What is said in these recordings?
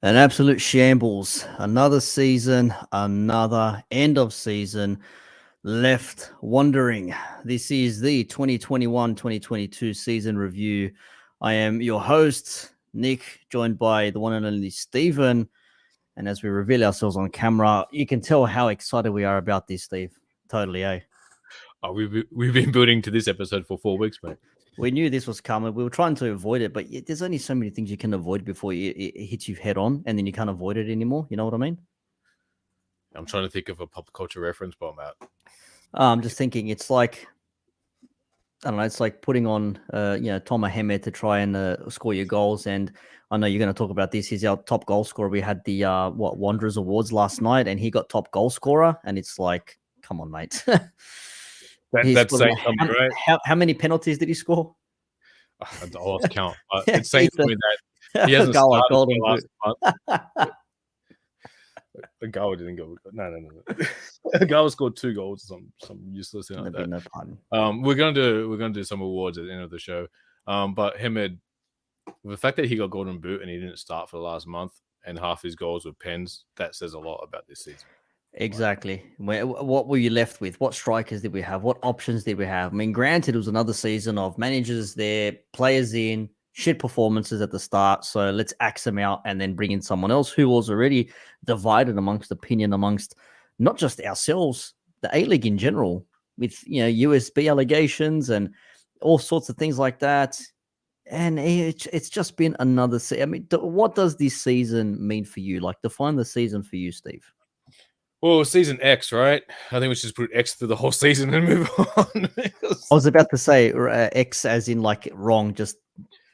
An absolute shambles. Another season, another end of season left wondering. This is the 2021-2022 season review. I am your host, Nick, joined by the one and only Stephen. And as we reveal ourselves on camera, you can tell how excited we are about this, Steve. Totally, eh? Oh, we've been building to this episode for 4 weeks, mate. We knew this was coming. We were trying to avoid it, but there's only so many things you can avoid before it hits you head on, and then you can't avoid it anymore. You know what I mean? I'm trying to think of a pop culture reference, but I'm out. I'm just thinking it's like, I don't know, it's like putting on, Tom Mohamed to try and score your goals. And I know you're going to talk about this. He's our top goal scorer. We had the, Wanderers Awards last night, and he got top goal scorer. And it's like, come on, mate. That's saying something, right? How many penalties did he score? I lost count. It's saying something that he hasn't Goal, started golden last month. The goal didn't go. No. The goal scored 2 goals. Some useless thing like that. No pardon. We're gonna do some awards at the end of the show. But Hamed, the fact that he got Golden Boot and he didn't start for the last month, and half his goals were pens, that says a lot about this season. Exactly. What were you left with? What strikers did we have? What options did we have? I mean, granted, it was another season of managers there, players in, shit performances at the start. So let's axe them out and then bring in someone else who was already divided amongst opinion amongst not just ourselves, the A-League in general, with USB allegations and all sorts of things like that. And it's just been another season. I mean, what does this season mean for you? Like, define the season for you, Steve. Well, season X, right? I think we should just put X through the whole season and move on. I was about to say X as in like wrong, just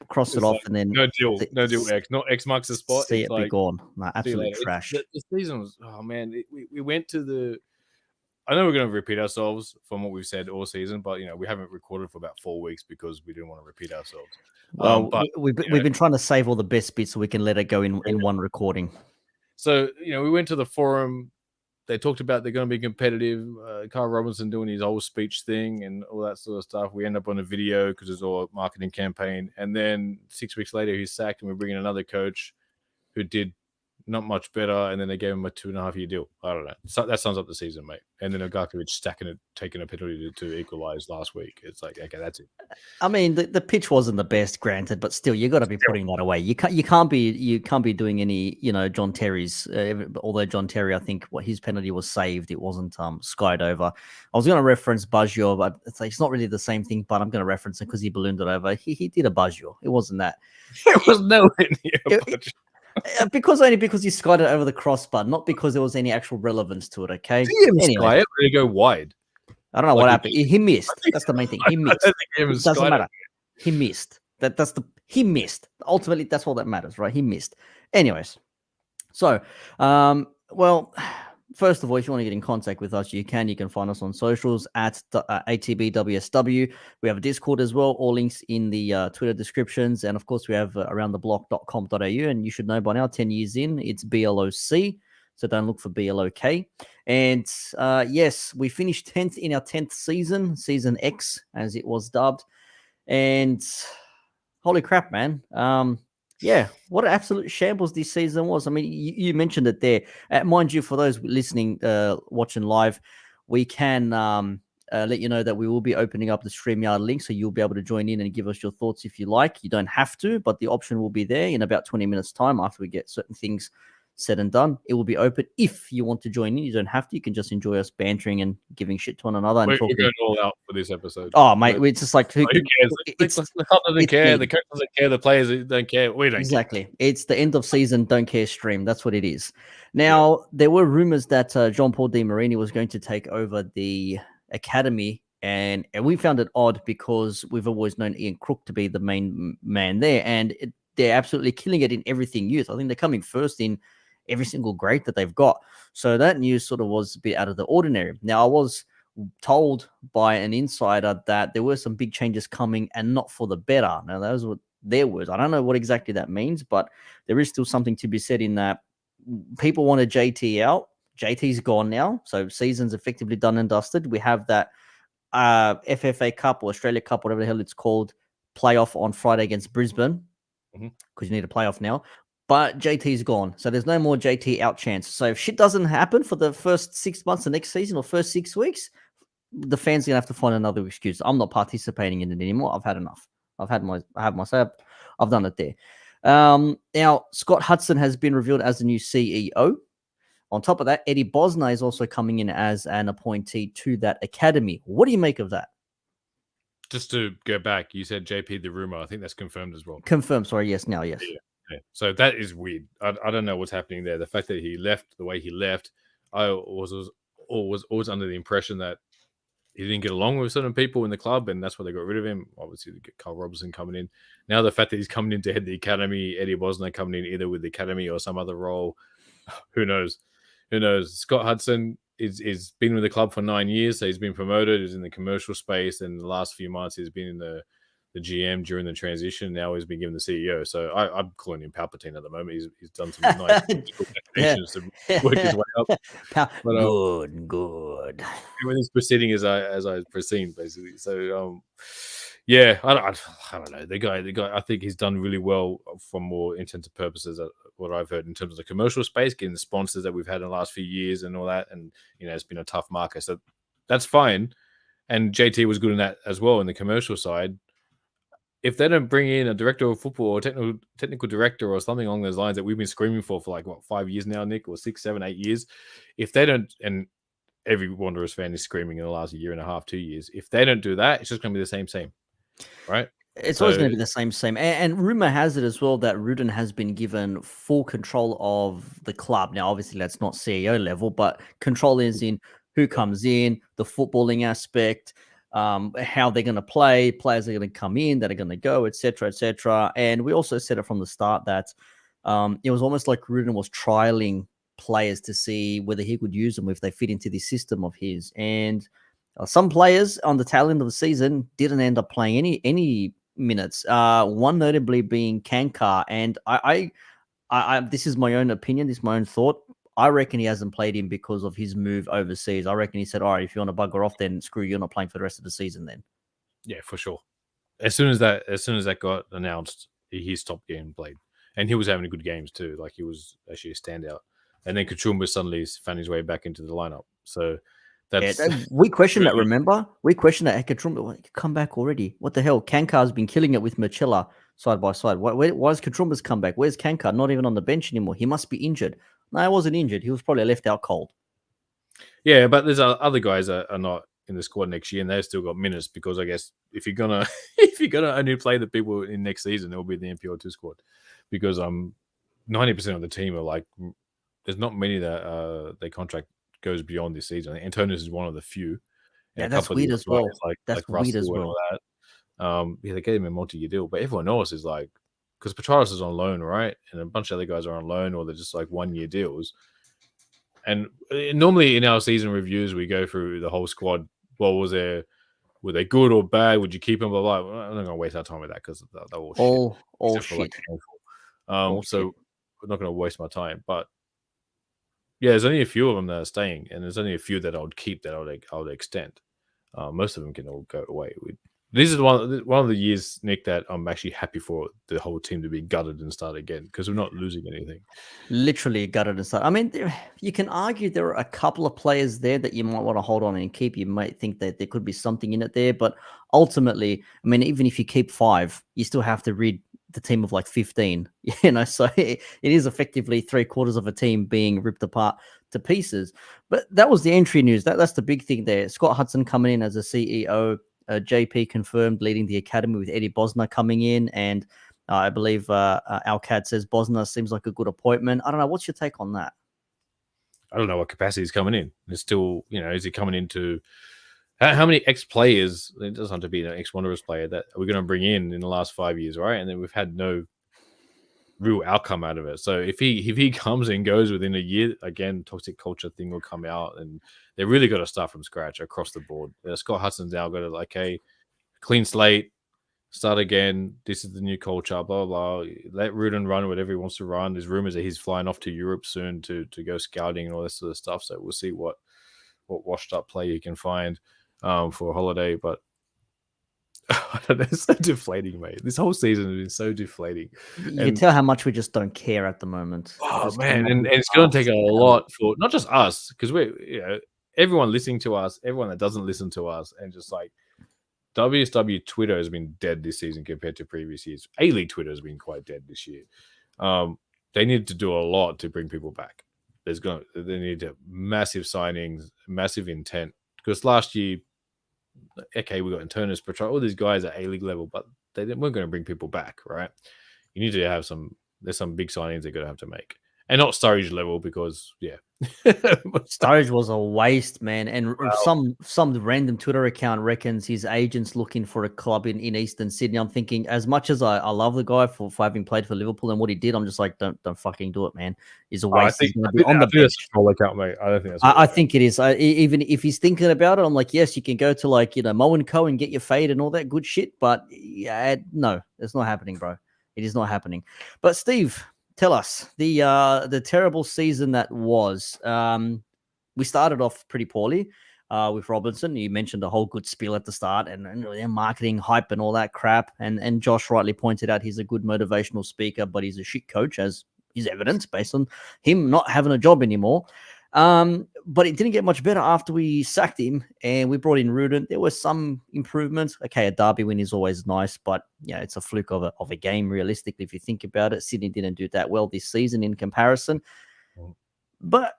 cross it off like, and then no deal X. Not X marks the spot. See it be gone. No, absolute trash. The season was, oh man, we went to the. I know we're going to repeat ourselves from what we've said all season, but we haven't recorded for about 4 weeks because we didn't want to repeat ourselves. Well, we've been trying to save all the best bits so we can let it go in one recording. So we went to the forum. They talked about they're going to be competitive. Carl Robinson doing his whole speech thing and all that sort of stuff. We end up on a video because it's all a marketing campaign. And then 6 weeks later, he's sacked, and we bring in another coach who did not much better. And then they gave him a 2.5-year deal. I don't know. So that sums up the season, mate. And then Ogakovic taking a penalty to equalize last week. It's like, okay, that's it. I mean, the pitch wasn't the best, granted, but still, you got to be putting that away. You can't be doing any, John Terry's. Although John Terry, I think his penalty was saved, it wasn't skied over. I was going to reference Baggio, but it's not really the same thing. But I'm going to reference it because he ballooned it over. He did a Baggio. It wasn't that. It was nowhere near Baggio. Because he skied it over the crossbar, not because there was any actual relevance to it. Okay. Anyway, it really go wide. I don't know what happened. He missed. That's the main thing. He missed. It doesn't matter. He missed. He missed. Ultimately, that's all that matters, right? He missed. Anyways, so, first of all, if you want to get in contact with us, you can find us on socials at ATBWSW. We have a Discord as well. All links in the Twitter descriptions. And of course, we have aroundtheblock.com.au. And you should know by now, 10 years in, it's BLOC. So don't look for BLOK. And yes, we finished 10th in our 10th season, season X, as it was dubbed. And holy crap, man. Yeah, what an absolute shambles this season was. I mean, you mentioned it there. Mind you, for those listening, watching live, we can let you know that we will be opening up the StreamYard link, so you'll be able to join in and give us your thoughts if you like. You don't have to, but the option will be there in about 20 minutes' time after we get certain things said and done. It will be open if you want to join in. You don't have to. You can just enjoy us bantering and giving shit to one another. And we're going all out for this episode. Oh, mate, it's just like who cares? The club doesn't care. The coach doesn't care. The players don't care. We don't exactly. Care. It's the end of season. Don't care stream. That's what it is. Now there were rumors that Jean-Paul Di Marini was going to take over the academy, and we found it odd because we've always known Ian Crook to be the main man there, and they're absolutely killing it in everything youth. I think they're coming first in every single grade that they've got. So that news sort of was a bit out of the ordinary. Now, I was told by an insider that there were some big changes coming and not for the better. Now, those were their words. I don't know what exactly that means, but there is still something to be said in that people wanted JT out. JT's gone now. So season's effectively done and dusted. We have that FFA Cup or Australia Cup, whatever the hell it's called, playoff on Friday against Brisbane, because you need a playoff now. but JT's gone. So there's no more JT out chance. So if shit doesn't happen for the first 6 months of next season or first 6 weeks, the fans are gonna have to find another excuse. I'm not participating in it anymore. I've had enough. I have my say. I've done it there. Now Scott Hudson has been revealed as the new CEO. On top of that, Eddie Bosner is also coming in as an appointee to that academy. What do you make of that? Just to go back, you said JP the rumor. I think that's confirmed as well. Confirmed. Sorry. Yes. Now. Yes. Yeah. So that is weird. I don't know what's happening there. The fact that he left the way he left, I was always under the impression that he didn't get along with certain people in the club, and that's why they got rid of him. Obviously, they get Carl Robinson coming in. Now the fact that he's coming in to head the academy, Eddie Bosner coming in either with the academy or some other role, who knows? Who knows? Scott Hudson is been with the club for 9 years, so he's been promoted. He's in the commercial space, and the last few months he's been in the GM during the transition. Now he's been given the CEO. So I'm calling him Palpatine at the moment. He's done some nice machinations to work his way up. But, good. Everything's proceeding as I proceed, basically. So yeah, I don't know. The guy. I think he's done really well for more intents and purposes. What I've heard in terms of the commercial space, getting the sponsors that we've had in the last few years and all that, and it's been a tough market, so that's fine. And JT was good in that as well in the commercial side. If they don't bring in a director of football or technical director or something along those lines that we've been screaming for like 5 years now, Nick, or 6, 7, 8 years, if they don't, and every Wanderers fan is screaming in the last year and a half, 2 years, if they don't do that, it's just going to be the same, right? It's always going to be the same. And rumor has it as well that Rudin has been given full control of the club. Now, obviously, that's not CEO level, but control is in who comes in, the footballing aspect, how they're going to play, players are going to come in, that are going to go, etc., etc. And we also said it from the start that it was almost like Rudin was trialing players to see whether he could use them if they fit into the system of his. And some players on the tail end of the season didn't end up playing any minutes. One notably being Kankar, and I this is my own opinion, this is my own thought. I reckon he hasn't played him because of his move overseas. I reckon he said, all right, if you want to bugger off, then screw you, you're not playing for the rest of the season then. Yeah, for sure. As soon as that got announced, he stopped getting played. And he was having good games too. Like, he was actually a standout. And then Kachumba suddenly found his way back into the lineup. So that's... we questioned that, remember? We questioned that. Kachumba, come back already. What the hell? Kankar's been killing it with Machilla side by side. Why is Kachumba's come back? Where's Kankar? Not even on the bench anymore. He must be injured. No, he wasn't injured. He was probably left out cold. Yeah, but there's other guys that are not in the squad next year, and they've still got minutes, because I guess if you're gonna only play the people in next season, it'll be the NPL2 squad, because 90% of the team are like, there's not many that their contract goes beyond this season. Antonius is one of the few. Yeah, that's weird as well. That's weird as well. Yeah, they gave him a multi-year deal, but everyone else is like, because Petraris is on loan, right? And a bunch of other guys are on loan, or they're just like 1-year deals. And normally in our season reviews, we go through the whole squad. Well, were they good or bad? Would you keep them? Blah, blah. I'm not going to waste our time with that, because they're all shit. So I'm not going to waste my time. But yeah, there's only a few of them that are staying, and there's only a few that I would keep, that I would extend. Most of them can all go away. This is one of the years, Nick, that I'm actually happy for the whole team to be gutted and start again, because we're not losing anything. Literally gutted and start. I mean, you can argue there are a couple of players there that you might want to hold on and keep. You might think that there could be something in it there, but ultimately, I mean, even if you keep 5, you still have to read the team of like 15. So it is effectively 3/4 of a team being ripped apart to pieces. But that was the entry news. That's the big thing there. Scott Hudson coming in as a CEO. JP confirmed leading the academy with Eddie Bosner coming in, and I believe Alcad says Bosner seems like a good appointment. I don't know. What's your take on that? I don't know what capacity he's coming in. It's still, is he coming into how many ex-players? It doesn't have to be an ex-Wanderers player that we're going to bring in the last 5 years, right? And then we've had no real outcome out of it. So if he comes and goes within a year, again, toxic culture thing will come out, and they really got to start from scratch across the board. Scott Hudson's now got to hey, clean slate, start again. This is the new culture, blah, blah, blah. Let Rudin run whatever he wants to run. There's rumors that he's flying off to Europe soon to go scouting and all this sort of stuff. So we'll see what washed up play you can find for a holiday. But I don't know, it's so deflating, mate. This whole season has been so deflating. You can tell how much we just don't care at the moment. We Oh just man, cannot and be it's going to asked take a about it. lot for not just us, because everyone listening to us, everyone that doesn't listen to us, and just like WSW Twitter has been dead this season compared to previous years. A-League Twitter has been quite dead this year. They need to do a lot to bring people back. They need to massive signings, massive intent. Because last year, okay, we got Internus, Petrol, all these guys at A-League level, but they weren't going to bring people back, right? You need to have there's some big signings they're going to have to make. And not Sturridge level because, yeah. Sturridge was a waste, man. And some random Twitter account reckons his agent's looking for a club in Eastern Sydney. I'm thinking, as much as I love the guy for having played for Liverpool and what he did, I'm just like, don't fucking do it, man. He's a waste. He's going to be on the bench. Account, mate. I don't think that's I think it is. Even if he's thinking about it, I'm like, yes, you can go to like, Mo & Co and get your fade and all that good shit. But yeah, no, it's not happening, bro. It is not happening. But Steve, tell us the terrible season that was. We started off pretty poorly with Robinson. You mentioned a whole good spiel at the start and marketing hype and all that crap. And Josh rightly pointed out he's a good motivational speaker, but he's a shit coach, as is evidence based on him not having a job anymore. But it didn't get much better after we sacked him and we brought in Rudin. There were some improvements. Okay, a derby win is always nice, but it's a fluke of a game, realistically, if you think about it. Sydney didn't do that well this season in comparison. But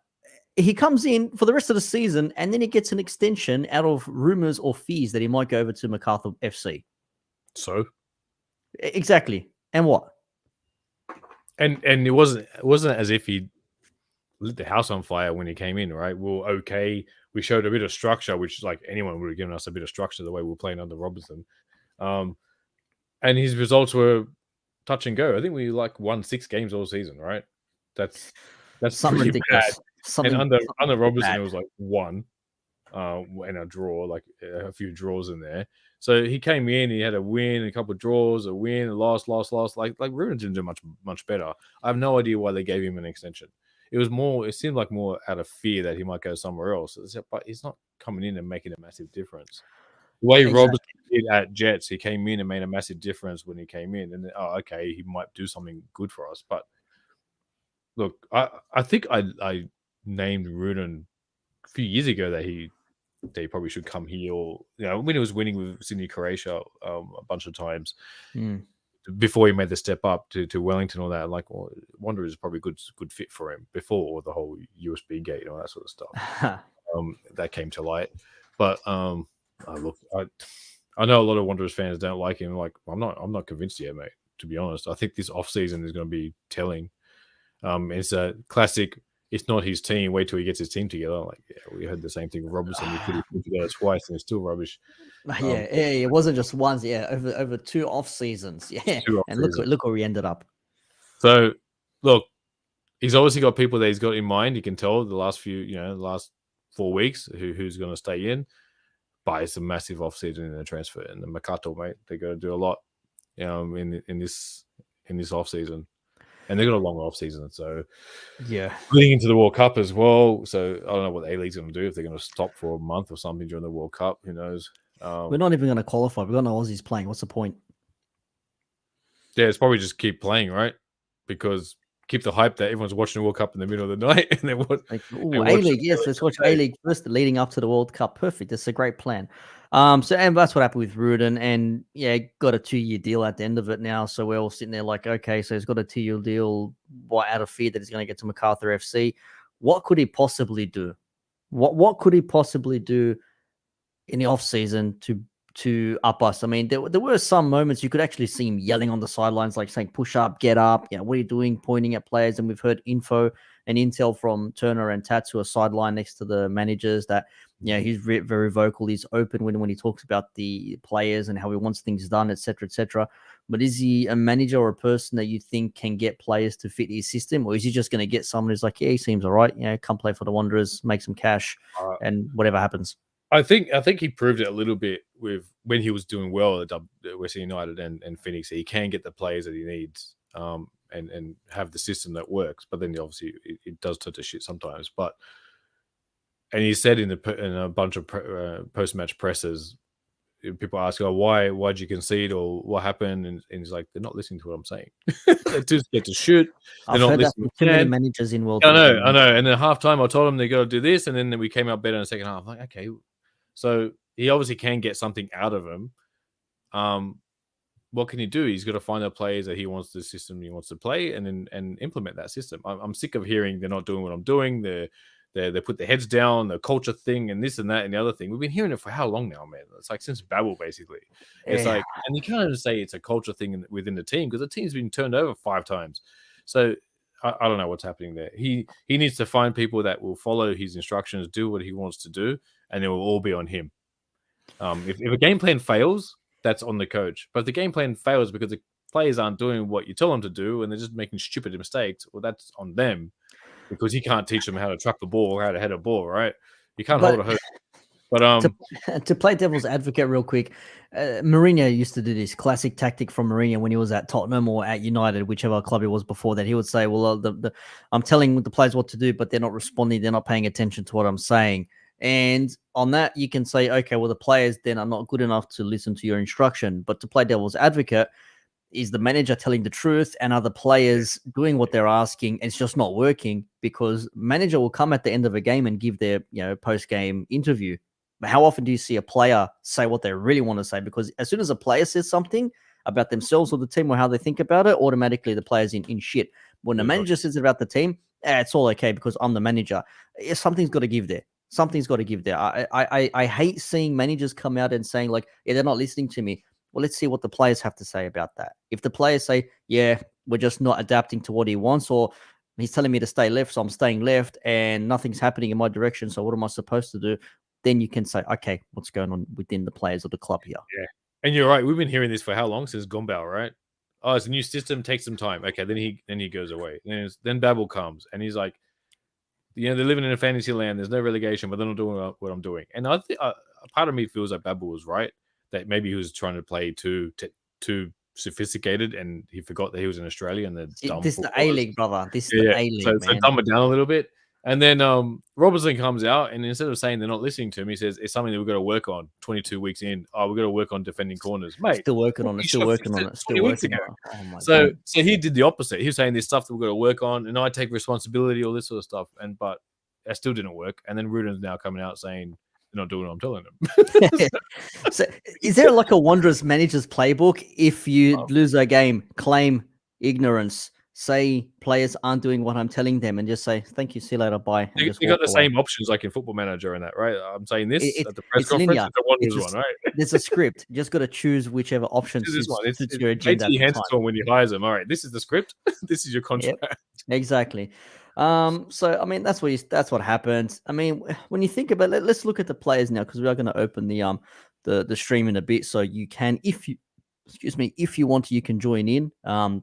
he comes in for the rest of the season and then he gets an extension out of rumors or fees that he might go over to MacArthur FC. So? Exactly. And what? And it wasn't as if he lit the house on fire when he came in, right? Well, okay, we showed a bit of structure, which like anyone would have given us a bit of structure the way we were playing under Robinson. And his results were touch and go. I think we won 6 games all season, right? That's something pretty ridiculous. bad. And under Robinson, bad. It was like 1 and a draw, like a few draws in there. So he came in, he had a win, a couple of draws, a win, a loss. Like Rubin didn't do much better. I have no idea why they gave him an extension. It seemed like more out of fear that he might go somewhere else. But he's not coming in and making a massive difference. The way Robinson did at Jets, he came in and made a massive difference when he came in. And then, okay, he might do something good for us. But look, I think I named Rudin a few years ago that he probably should come here, or when he was winning with Sydney Croatia a bunch of times before he made the step up to Wellington, all that. Like, well, Wanderers is probably a good fit for him before the whole USB gate and all that sort of stuff that came to light. But look, I know a lot of Wanderers fans don't like him. Like, I'm not convinced yet, mate. To be honest, I think this off season is going to be telling. It's a classic. It's not his team. Wait till he gets his team together. Like, yeah, we heard the same thing with Robinson. He put his team together twice, and it's still rubbish. It wasn't just once. Yeah, over 2 off seasons. Yeah, and look where he ended up. So, look, he's obviously got people that he's got in mind. You can tell the last 4 weeks who's going to stay in. But it's a massive off season in the transfer, and the Makato, mate, they got to do a lot, in this off season. And they've got a long off season, so leading into the World Cup as well. So I don't know what the A-League's going to do, if they're going to stop for a month or something during the World Cup. Who knows? We're not even going to qualify. We've got no Aussies playing. What's the point? Yeah, it's probably just keep playing, right? Because keep the hype that everyone's watching the World Cup in the middle of the night, and then A-League. Yes, let's watch A-League first, leading up to the World Cup. Perfect. That's a great plan. And that's what happened with Rudin, and got a 2-year deal at the end of it now. So we're all sitting there like, okay, so he's got a 2-year deal. Out of fear that he's going to get to MacArthur FC? What could he possibly do? What could he possibly do in the off season to up us? I mean, there were some moments you could actually see him yelling on the sidelines, like saying, push up, get up, what are you doing, pointing at players. And we've heard info and intel from Turner and Tats, who are sideline next to the managers, that he's very vocal. He's open when he talks about the players and how he wants things done, etc., etc. But is he a manager or a person that you think can get players to fit his system, or is he just going to get someone who's like, he seems all right, come play for the Wanderers, make some cash, and whatever happens? I think he proved it a little bit with when he was doing well at Western United and Phoenix. He can get the players that he needs and have the system that works. But then obviously it does turn to shit sometimes. And he said in a bunch of post-match presses, people ask, "Oh, why'd you concede, or what happened?" And he's like, "They're not listening to what I'm saying. They're too scared to shoot. They're I've not heard that listening." from too many managers in World I Football. know, I know. And then half time, I told him they got to do this, and then we came out better in the second half. I'm like, okay, so he obviously can get something out of him. What can he do? He's got to find the players that he wants, the system he wants to play, and implement that system. I'm sick of hearing they're not doing what I'm doing. They put their heads down, the culture thing, and this and that and the other thing. We've been hearing it for how long now, man? It's like since Babel, basically. It's Yeah. like, and you can't even say it's a culture thing within the team because the team's been turned over 5 times. So I don't know what's happening there. He needs to find people that will follow his instructions, do what he wants to do, and it will all be on him. If a game plan fails, that's on the coach. But if the game plan fails because the players aren't doing what you tell them to do and they're just making stupid mistakes, well, that's on them because he can't teach them how to truck the ball or how to head a ball, right? You can't hold a hose. But to play devil's advocate real quick, Mourinho used to do this classic tactic from Mourinho when he was at Tottenham or at United, whichever club he was before that. He would say, well, I'm telling the players what to do, but they're not responding. They're not paying attention to what I'm saying. And on that, you can say, okay, well, the players then are not good enough to listen to your instruction. But to play devil's advocate, is the manager telling the truth and are the players doing what they're asking? It's just not working because manager will come at the end of a game and give their post-game interview. But how often do you see a player say what they really want to say? Because as soon as a player says something about themselves or the team or how they think about it, automatically the player's in shit. When the manager says it about the team, it's all okay because I'm the manager. Something's got to give there. Something's got to give there. I hate seeing managers come out and saying like, yeah, they're not listening to me. Well, let's see what the players have to say about that. If the players say, yeah, we're just not adapting to what he wants, or he's telling me to stay left, so I'm staying left and nothing's happening in my direction. So what am I supposed to do? Then you can say, okay, what's going on within the players of the club here? Yeah. And you're right. We've been hearing this for how long? Since Gumbau, right? Oh, it's a new system, takes some time. Okay, then he goes away. Then Babel comes and he's like, they're living in a fantasy land. There's no relegation, but they're not doing what I'm doing. And I think a part of me feels like Babel was right, that maybe he was trying to play too sophisticated and he forgot that he was in Australia and this is the A-League, brother. This is the A-League, so man. dumb it down a little bit. And then Robertson comes out and instead of saying they're not listening to him, he says it's something that we've got to work on 22 weeks in. Oh, we've got to work on defending corners. Mate, still working on it. Still working on it. Still working on it. Oh my so God. so he did the opposite. He was saying there's stuff that we've got to work on and I take responsibility, all this sort of stuff. But that still didn't work. And then Ruden's now coming out saying they're not doing what I'm telling them. So is there like a Wanderers manager's playbook? If you lose a game, claim ignorance, say players aren't doing what I'm telling them, and just say, thank you, see you later, bye. You got the same options like in Football Manager and that, right? I'm saying this at the press conference. Linear. It's the Wanderers one, right? There's a script. You just got to choose whichever option suits your agenda. He hands it to him when he hires him. All right, this is the script. This is your contract. Yep, exactly. So I mean that's what happened. I mean, when you think about it, let's look at the players now because we are going to open the stream in a bit, so you can, if you want to, you can join in.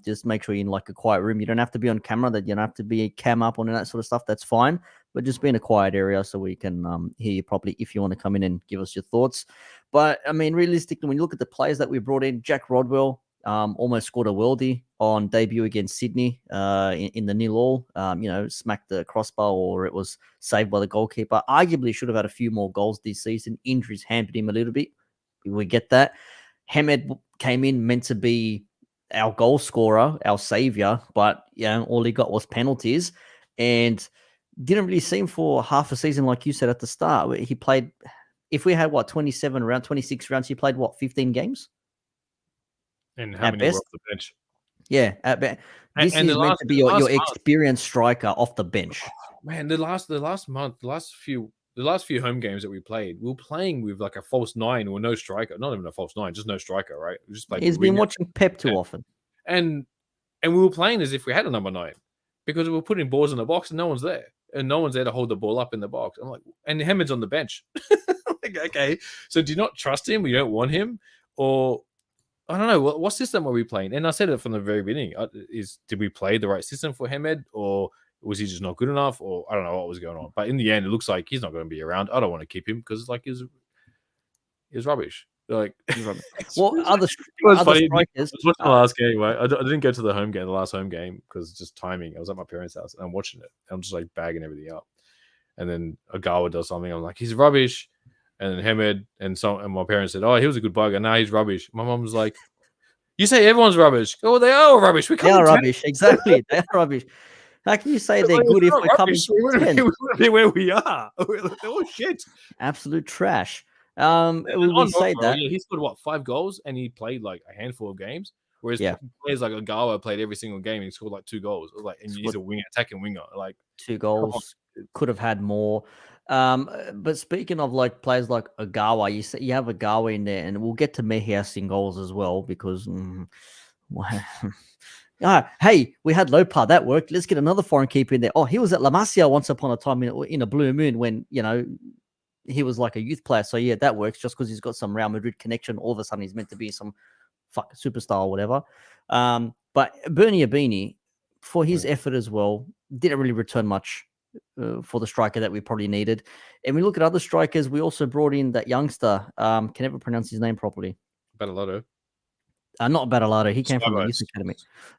Just make sure you're in like a quiet room. You don't have to be on camera. That you don't have to be cam up on that sort of stuff. That's fine. But just be in a quiet area so we can hear you properly if you want to come in and give us your thoughts. But I mean, realistically, when you look at the players that we brought in, Jack Rodwell almost scored a worldie on debut against Sydney in the 0-0. Smacked the crossbar or it was saved by the goalkeeper. Arguably should have had a few more goals this season. Injuries hampered him a little bit. We get that. Hamed came in meant to be our goal scorer, our savior, but all he got was penalties and didn't really seem for half a season, like you said at the start. He played, if we had 26 rounds, he played 15 games? And how many were off the bench? Yeah, at best. This is meant to be your experienced striker off the bench. Man, the last few home games that we played, we were playing with like a false 9 or no striker. Not even a false 9, just no striker, right? We just played. He's been watching Pep too often. And we were playing as if we had a number 9 because we were putting balls in the box and no one's there. And no one's there to hold the ball up in the box. I'm like, and Hamid's on the bench. Like, okay, so do you not trust him? We don't want him? Or I don't know. What system are we playing? And I said it from the very beginning. Did we play the right system for Hamed, or was he just not good enough? Or I don't know what was going on. But in the end, it looks like he's not going to be around. I don't want to keep him because like he's rubbish. Like, well, other funny. strikers. I was watching the last game, right? I didn't go to the last home game because just timing. I was at my parents' house and I'm watching it. I'm just like bagging everything up. And then Ogawa does something. I'm like, he's rubbish. And then Hamed and my parents said, "Oh, he was a good bugger. Now he's rubbish." My mom was like, "You say everyone's rubbish? Oh, they are rubbish. We They come are in 10th." rubbish. Exactly. They are rubbish. How can you say they're Like, good it's if not we're coming rubbish. We wouldn't 10th? be where we are. They're all shit. Absolute trash. And We on say Northborough, that. yeah, he scored what 5 goals, and he played like a handful of games. Whereas Yeah. players like Ogawa played every single game and he scored like 2 goals. It was like, and he's Scored a winger, attacking winger. Like, 2 come on. goals. Could have had more. But speaking of like players like Ogawa, you have Ogawa in there, and we'll get to Mejias in goals as well because. Hey, we had Lopar. That worked. Let's get another foreign keeper in there. Oh, he was at La Masia once upon a time in a blue moon when, he was like a youth player. So, yeah, that works just because he's got some Real Madrid connection. All of a sudden, he's meant to be some fucking superstar or whatever. But Bernie Abini, for his effort as well, didn't really return much for the striker that we probably needed. And we look at other strikers. We also brought in that youngster. Can never pronounce his name properly. Batalado. Not Batalado. He came from the Swabo. youth academy.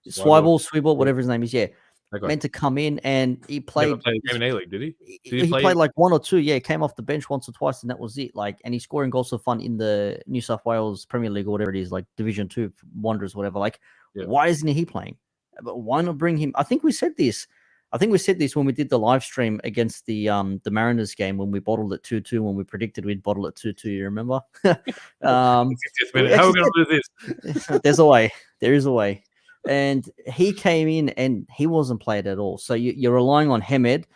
Swabo. Swibble, whatever his name is. Yeah, That guy. meant to come in and he Never played. played a game in A-League, did he? He played like 1 or 2. Yeah, came off the bench once or twice, and that was it. Like, and he's scoring goals for fun in the New South Wales Premier League or whatever it is, like Division 2 Wanderers, whatever. Like, why isn't he playing? But why not bring him? I think we said this when we did the live stream against the Mariners game when we bottled it 2-2 when we predicted we'd bottle it 2-2. You remember? How are we going to do this? There's a way. There is a way. And he came in and he wasn't played at all. So you're relying on Hamed,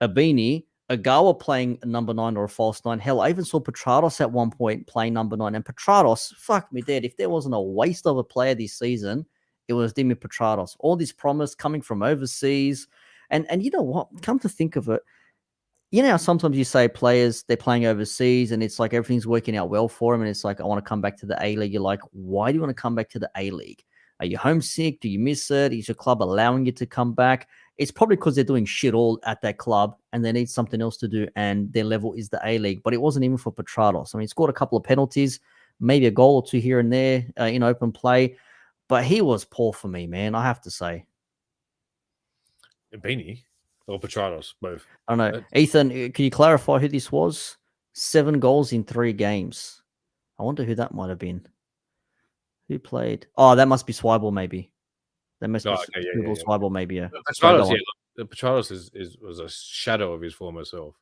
Abini, Ogawa playing number 9 or a false 9. Hell, I even saw Petrados at one point playing number 9. And Petrados, fuck me dead. If there wasn't a waste of a player this season, it was Dimi Petrados. All this promise coming from overseas. And you know what? Come to think of it, you know how sometimes you say players, they're playing overseas and it's like everything's working out well for them. And it's like, I want to come back to the A-League. You're like, why do you want to come back to the A-League? Are you homesick? Do you miss it? Is your club allowing you to come back? It's probably because they're doing shit all at that club and they need something else to do. And their level is the A-League. But it wasn't even for Petrados. I mean, he scored a couple of penalties, maybe a goal or 2 here and there in open play. But he was poor for me, man, I have to say. Beanie or Petrados, both. I don't know. Ethan, can you clarify who this was? 7 goals in 3 games. I wonder who that might have been. Who played? Oh, that must be Swibble, maybe. That must be Swibble, maybe, yeah. Petrados was a shadow of his former self.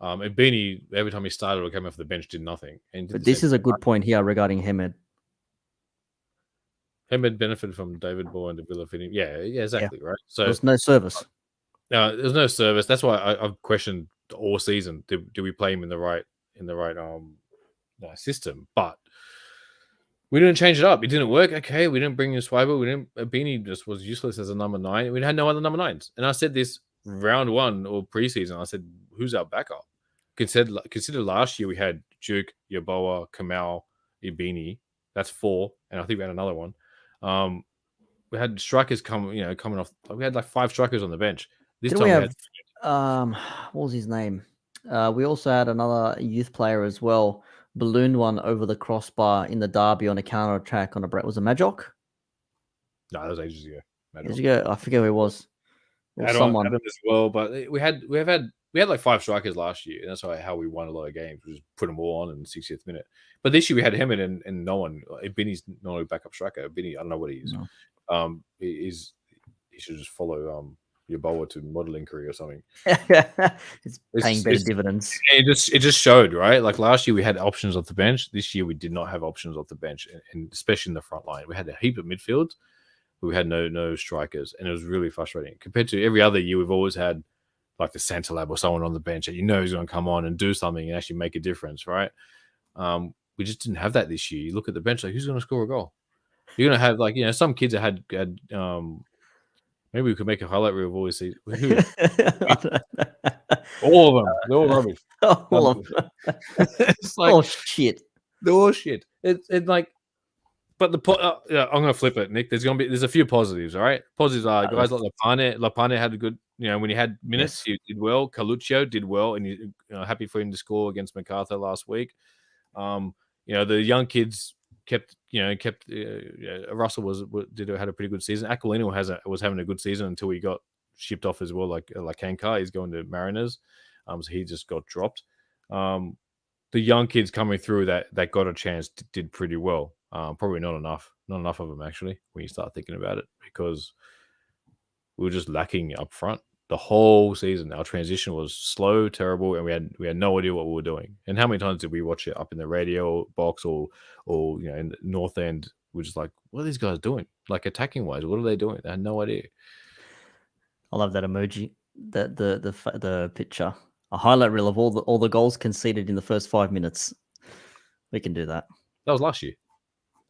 And Beanie, every time he started or came off the bench, did nothing. But this is a good point here regarding Hamed. Hamed benefited from David Boy and the Villa fitting. Yeah, exactly, right? So there's no service. No, there's no service. That's why I've questioned all season. Do we play him in the right system? But we didn't change it up. It didn't work. Okay, we didn't bring in Swiber. Beanie just was useless as a number 9. We had no other number 9s. And I said this round 1 or preseason. I said, who's our backup? Consider last year we had Duke, Yaboa, Kamal, Ibini. That's 4, and I think we had another one. We had strikers coming off. We had like 5 strikers on the bench. This time we had what was his name? We also had another youth player as well, ballooned one over the crossbar in the derby on a counter attack on a break. Was it Majok? No, that was ages ago. Ages ago, I forget who it was. Someone Adam as well, but we had like 5 strikers last year, and that's how we won a lot of games. We just put them all on in the 60th minute. But this year we had him and no one. Binny's not a backup striker. Binny, I don't know what he is. No. He should just follow Yaboa to modeling career or something. It's paying better dividends. It just showed, right? Like last year we had options off the bench. This year we did not have options off the bench, and especially in the front line. We had a heap of midfield, but we had no strikers, and it was really frustrating. Compared to every other year, we've always had like the Santalab or someone on the bench that he's going to come on and do something and actually make a difference, right? We just didn't have that this year. You look at the bench, like who's going to score a goal? You're going to have some kids that had maybe we could make a highlight reel of all these seasons. All of them. They're all rubbish. All of them. It's like, oh, shit. They're all shit. It's like, but I'm going to flip it, Nick. There's a few positives, all right? Positives are guys like Lapane. Lapane had a good, when he had minutes, he did well. Caluccio did well, and happy for him to score against MacArthur last week. The young kids kept Russell had a pretty good season. Aquilino was having a good season until he got shipped off as well, like Kankar. He's going to Mariners, so he just got dropped. the young kids coming through that got a chance did pretty well. Probably not enough of them actually when you start thinking about it, because we were just lacking up front the whole season. Our transition was slow, terrible, and we had no idea what we were doing. And how many times did we watch it up in the radio box or in the North End? We're just like, what are these guys doing? Like attacking wise, what are they doing? I had no idea. I love that emoji, the picture, a highlight reel of all the goals conceded in the first 5 minutes. We can do that. That was last year,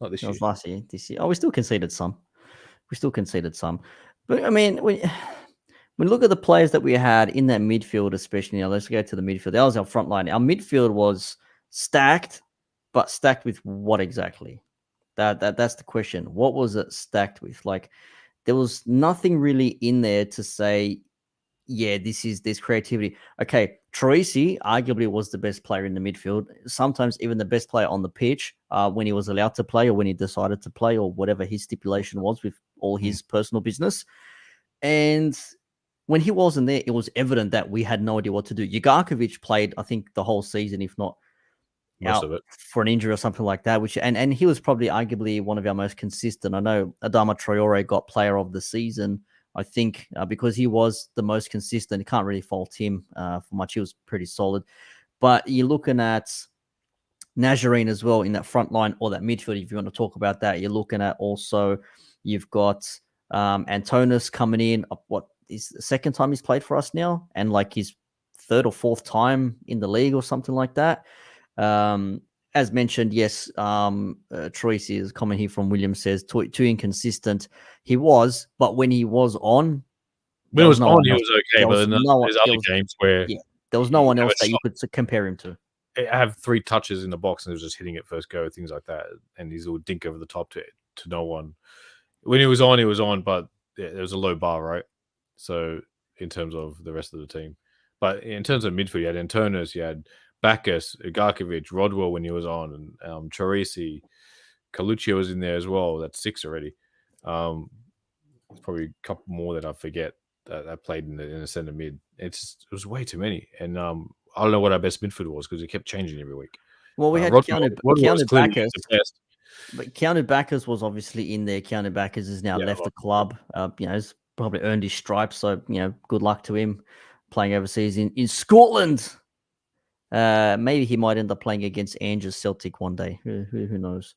not this That year. was last year. This year, we still conceded some. But I mean, when you look at the players that we had in that midfield, especially let's go to the midfield. That was our front line. Our midfield was stacked, but stacked with what exactly? That's the question. What was it stacked with? Like, there was nothing really in there to say, yeah, this creativity. Okay, Troisi arguably was the best player in the midfield. Sometimes even the best player on the pitch when he was allowed to play or when he decided to play or whatever his stipulation was with all his personal business. And when he wasn't there, it was evident that we had no idea what to do. Ugarkovic played, I think, the whole season, if not Most out of it for an injury or something like that. And he was probably arguably one of our most consistent. I know Adama Traore got player of the season, I think, because he was the most consistent. You can't really fault him for much. He was pretty solid. But you're looking at Nazarene as well in that front line or that midfield, if you want to talk about that. You're looking at also, you've got Antonis coming in. What is the second time he's played for us now? And like his third or fourth time in the league or something like that. As mentioned, yes, Troisi's comment here from William says too inconsistent. He was, but when he was on, when it was on, he was okay. But there's other games where there was no one else that you could compare him to. I have 3 touches in the box and he was just hitting it first go, things like that, and he's all dink over the top to no one. When he was on, but there was a low bar, right? So in terms of the rest of the team, but in terms of midfield, you had Antonis, you had Bacchus, Ugarkovic, Rodwell when he was on, and Troisi, Colucci was in there as well. That's 6 already. There's probably a couple more that I forget that played in the center mid. It was way too many, and I don't know what our best midfield was because it kept changing every week. Well, we had counted Bacchus, but counted Bacchus was obviously in there. Counted Bacchus has now left the club. He's probably earned his stripes, so good luck to him playing overseas in Scotland. Maybe he might end up playing against Angers Celtic one day. Who knows?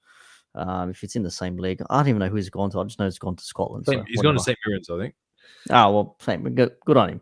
If it's in the same league, I don't even know who he's gone to. I just know he's gone to Scotland. He's gone to St. Mirren's, I think. Oh, well, same. Good on him.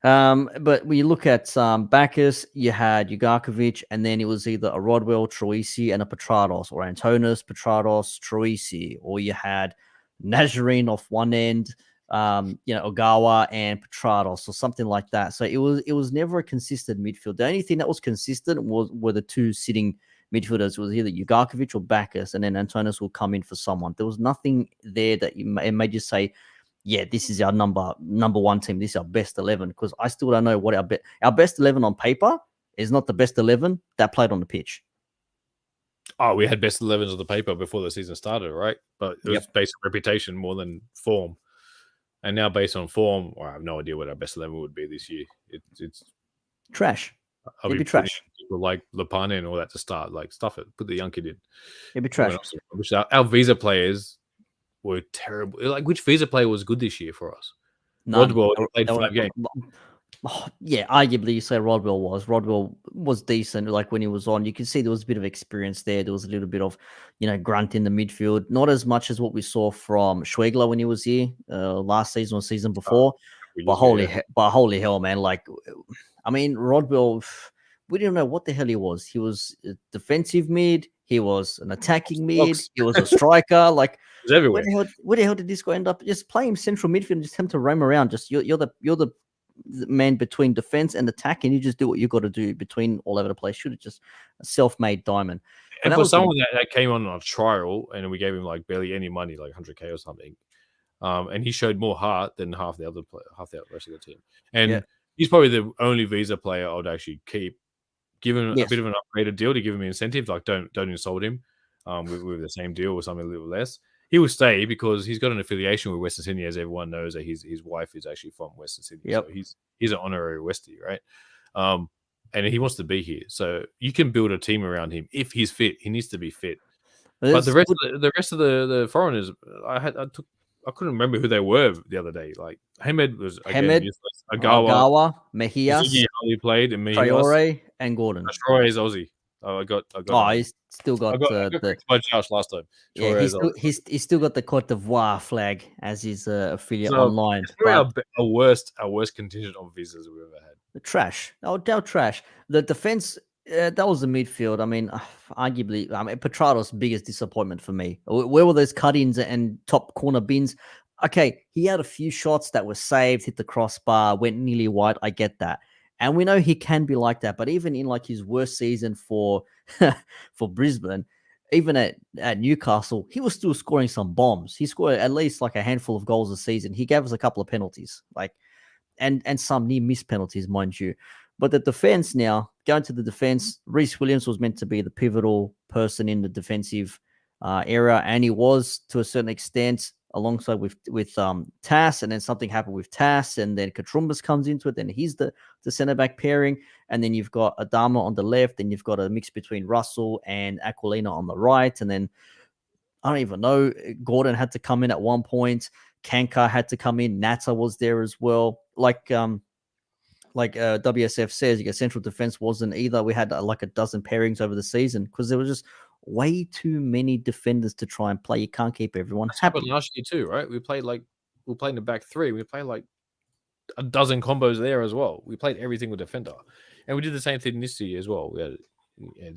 But when you look at Bacchus, you had Ugarkovic, and then it was either a Rodwell, Troisi, and a Petrados, or Antonis, Petrados, Troisi, or you had Nazarene off one end, Ogawa and Petrados, or something like that. So it was never a consistent midfield. The only thing that was consistent were the 2 sitting midfielders. It was either Ugarkovic or Bacchus, and then Antonis will come in for someone. There was nothing there that it made you say, yeah, this is our number 1 team. This is our best 11, because I still don't know what our best 11 on paper is not the best 11 that played on the pitch. Oh, we had best 11s on the paper before the season started, right? But it was based on reputation more than form. And now based on form, I have no idea what our best 11 would be this year. It's trash. It'd be trash. People like Lepane and all that to start. Like, stuff it. Put the young kid in. It'd be trash. Our visa players were terrible. Like, which visa player was good this year for us? None. Rodwell played 5 games. Yeah, arguably you say Rodwell was decent. Like when he was on, you can see there was a bit of experience there. There was a little bit of, grunt in the midfield. Not as much as what we saw from Schwegler when he was here last season or season before. But holy hell, man! Like, I mean, Rodwell, we didn't know what the hell he was. He was a defensive mid. He was an attacking mid. He was a striker. Like, he was everywhere. Where the hell did this guy end up? Just play him central midfield and just have to roam around. Just you're the man between defense and attack, and you just do what you got to do between all over the place. Should have just a self-made diamond. And for someone that came on a trial and we gave him like barely any money, like 100K or something, and he showed more heart than half the rest of the team. And he's probably the only visa player I would actually keep. Give him a bit of an upgraded deal to give him incentives. Like, don't insult him with the same deal or something a little less. He will stay because he's got an affiliation with Western Sydney, as everyone knows that his wife is actually from Western Sydney. Yep. So he's an honorary Westie, right? and he wants to be here. So you can build a team around him if he's fit. He needs to be fit. But There's the rest of the foreigners, I couldn't remember who they were the other day. Like Hamed was again Hamed, useless. Agawa, Agawa, Mejias, Ziggy hardly played, and Mejias. Traore, and Gordon. Traore is Aussie. I got. Oh, he's still got I got the by Josh last time. yeah. Traore He's still got the Cote d'Ivoire flag as his affiliate So, online. it's probably our worst contingent of visas we've ever had. Trash. Oh, they're trash. The defense. That was the midfield. I mean, arguably, Petrado's biggest disappointment for me. Where were those cut-ins and top corner bins? Okay, he had a few shots that were saved, hit the crossbar, went nearly wide. I get that, and we know he can be like that. But even in like his worst season for for Brisbane, even at Newcastle, he was still scoring some bombs. He scored at least like a handful of goals a season. He gave us a couple of penalties, like and some near miss penalties, mind you. But the defense now, going to the defense, Reece Williams was meant to be the pivotal person in the defensive area, and he was to a certain extent alongside with Tass, and then something happened with Tass, and then Katrumbas comes into it, then he's the centre back pairing, and then you've got Adama on the left, and you've got a mix between Russell and Aquilina on the right, and then I don't even know, Gordon had to come in at one point, Kankar had to come in, Nata was there as well, like WSF says, your central defense wasn't either. We had like a dozen pairings over the season because there was just way too many defenders to try and play. You can't keep everyone happy. Last year too, right? We played in the back three. We played like a dozen combos there as well. We played every single defender, and we did the same thing this year as well. We had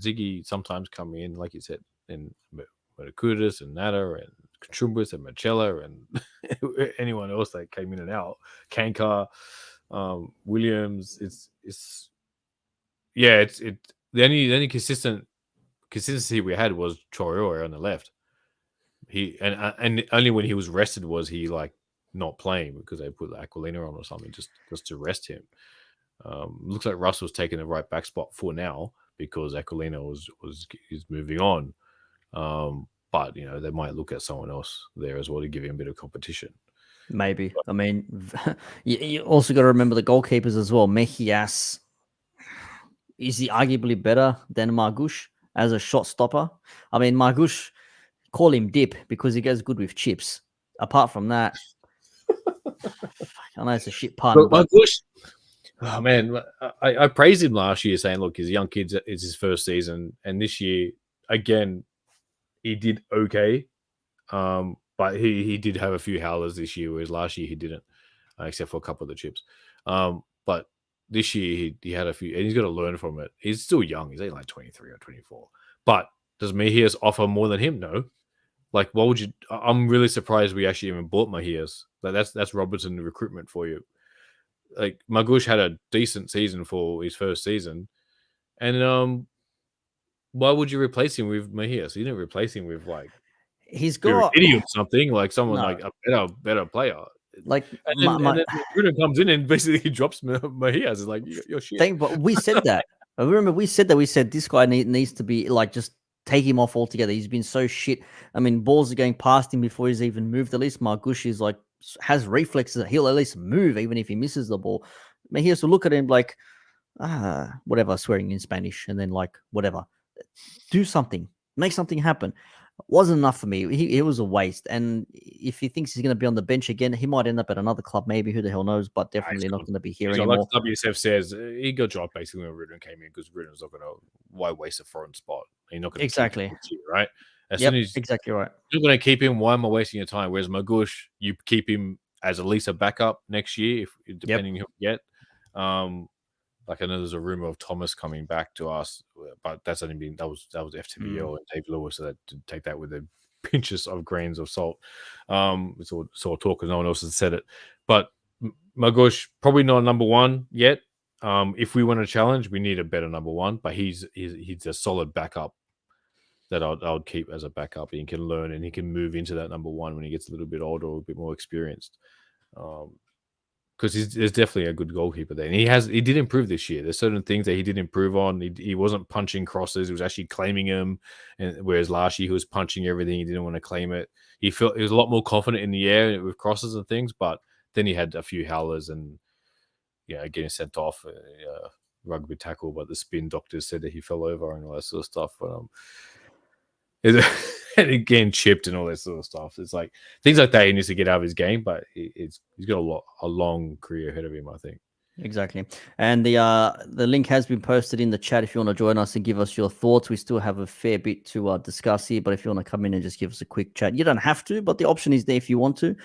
Ziggy sometimes come in, like you said, and Metakutis and Nata and Katrumbas and Marcella and anyone else that came in and out. Kankar. Williams, it's the only consistency we had was Traore on the left. He and only when he was rested was he like not playing because they put Aquilina on or something just to rest him. Looks like Russell's taking the right back spot for now because Aquilina is moving on. But they might look at someone else there as well to give him a bit of competition. Maybe. I mean, you also got to remember the goalkeepers as well. Mejias, is he arguably better than Margush as a shot stopper? I mean, Margush, call him dip because he goes good with chips. Apart from that, I know it's a shit pun. But Margush, oh man, I praised him last year saying, look, he's a young kid, it's his first season. And this year, again, he did okay. But he did have a few howlers this year, whereas last year he didn't, except for a couple of the chips. But this year he had a few, and he's got to learn from it. He's still young. He's only like 23 or 24. But does Mejias offer more than him? No. Like, what would you? I'm really surprised we actually even bought Mejias. Like, that's Robertson recruitment for you. Like, Margush had a decent season for his first season, and why would you replace him with Mejias? You didn't replace him with like. He's got idiot something like someone like a better player. Like and then Bruno comes in and basically drops Mejias. It's like you're shit. But we said that. I remember we said this guy needs to be like just take him off altogether. He's been so shit. I mean, balls are going past him before he's even moved. At least Margush is like has reflexes. He'll at least move even if he misses the ball. Mejias will look at him like whatever, swearing in Spanish, and then like whatever, do something, make something happen. Wasn't enough for me. He was a waste. And if he thinks he's going to be on the bench again, he might end up at another club. Maybe, who the hell knows? But definitely not going to be here anymore. Like WSF says, he got dropped basically when Rudin came in because Rudin's not going to why waste a foreign spot. You're not going to exactly year, right. Exactly right. You're going to keep him. Why am I wasting your time? Whereas Margush, you keep him as at least a backup next year, depending who you get. Like I know there's a rumor of Thomas coming back to us, but that's only been that was FTBO and Dave Lewis, so that to take that with a pinches of grains of salt. It's all talk, and no one else has said it. But Margush probably not number one yet. If we want to challenge, we need a better number one. But he's a solid backup that I'll keep as a backup. He can learn and he can move into that number one when he gets a little bit older or a bit more experienced. Because there's definitely a good goalkeeper there. And he did improve this year. There's certain things that he did improve on. He wasn't punching crosses. He was actually claiming them. And whereas last year he was punching everything. He didn't want to claim it. He was a lot more confident in the air with crosses and things. But then he had a few howlers and getting sent off. rugby tackle, but the spin doctors said that he fell over and all that sort of stuff. But and again, chipped and all that sort of stuff. It's like things like that he needs to get out of his game, but he's got a long career ahead of him, I think. Exactly. And the link has been posted in the chat if you want to join us and give us your thoughts. We still have a fair bit to discuss here, but if you want to come in and just give us a quick chat, you don't have to, but the option is there if you want to.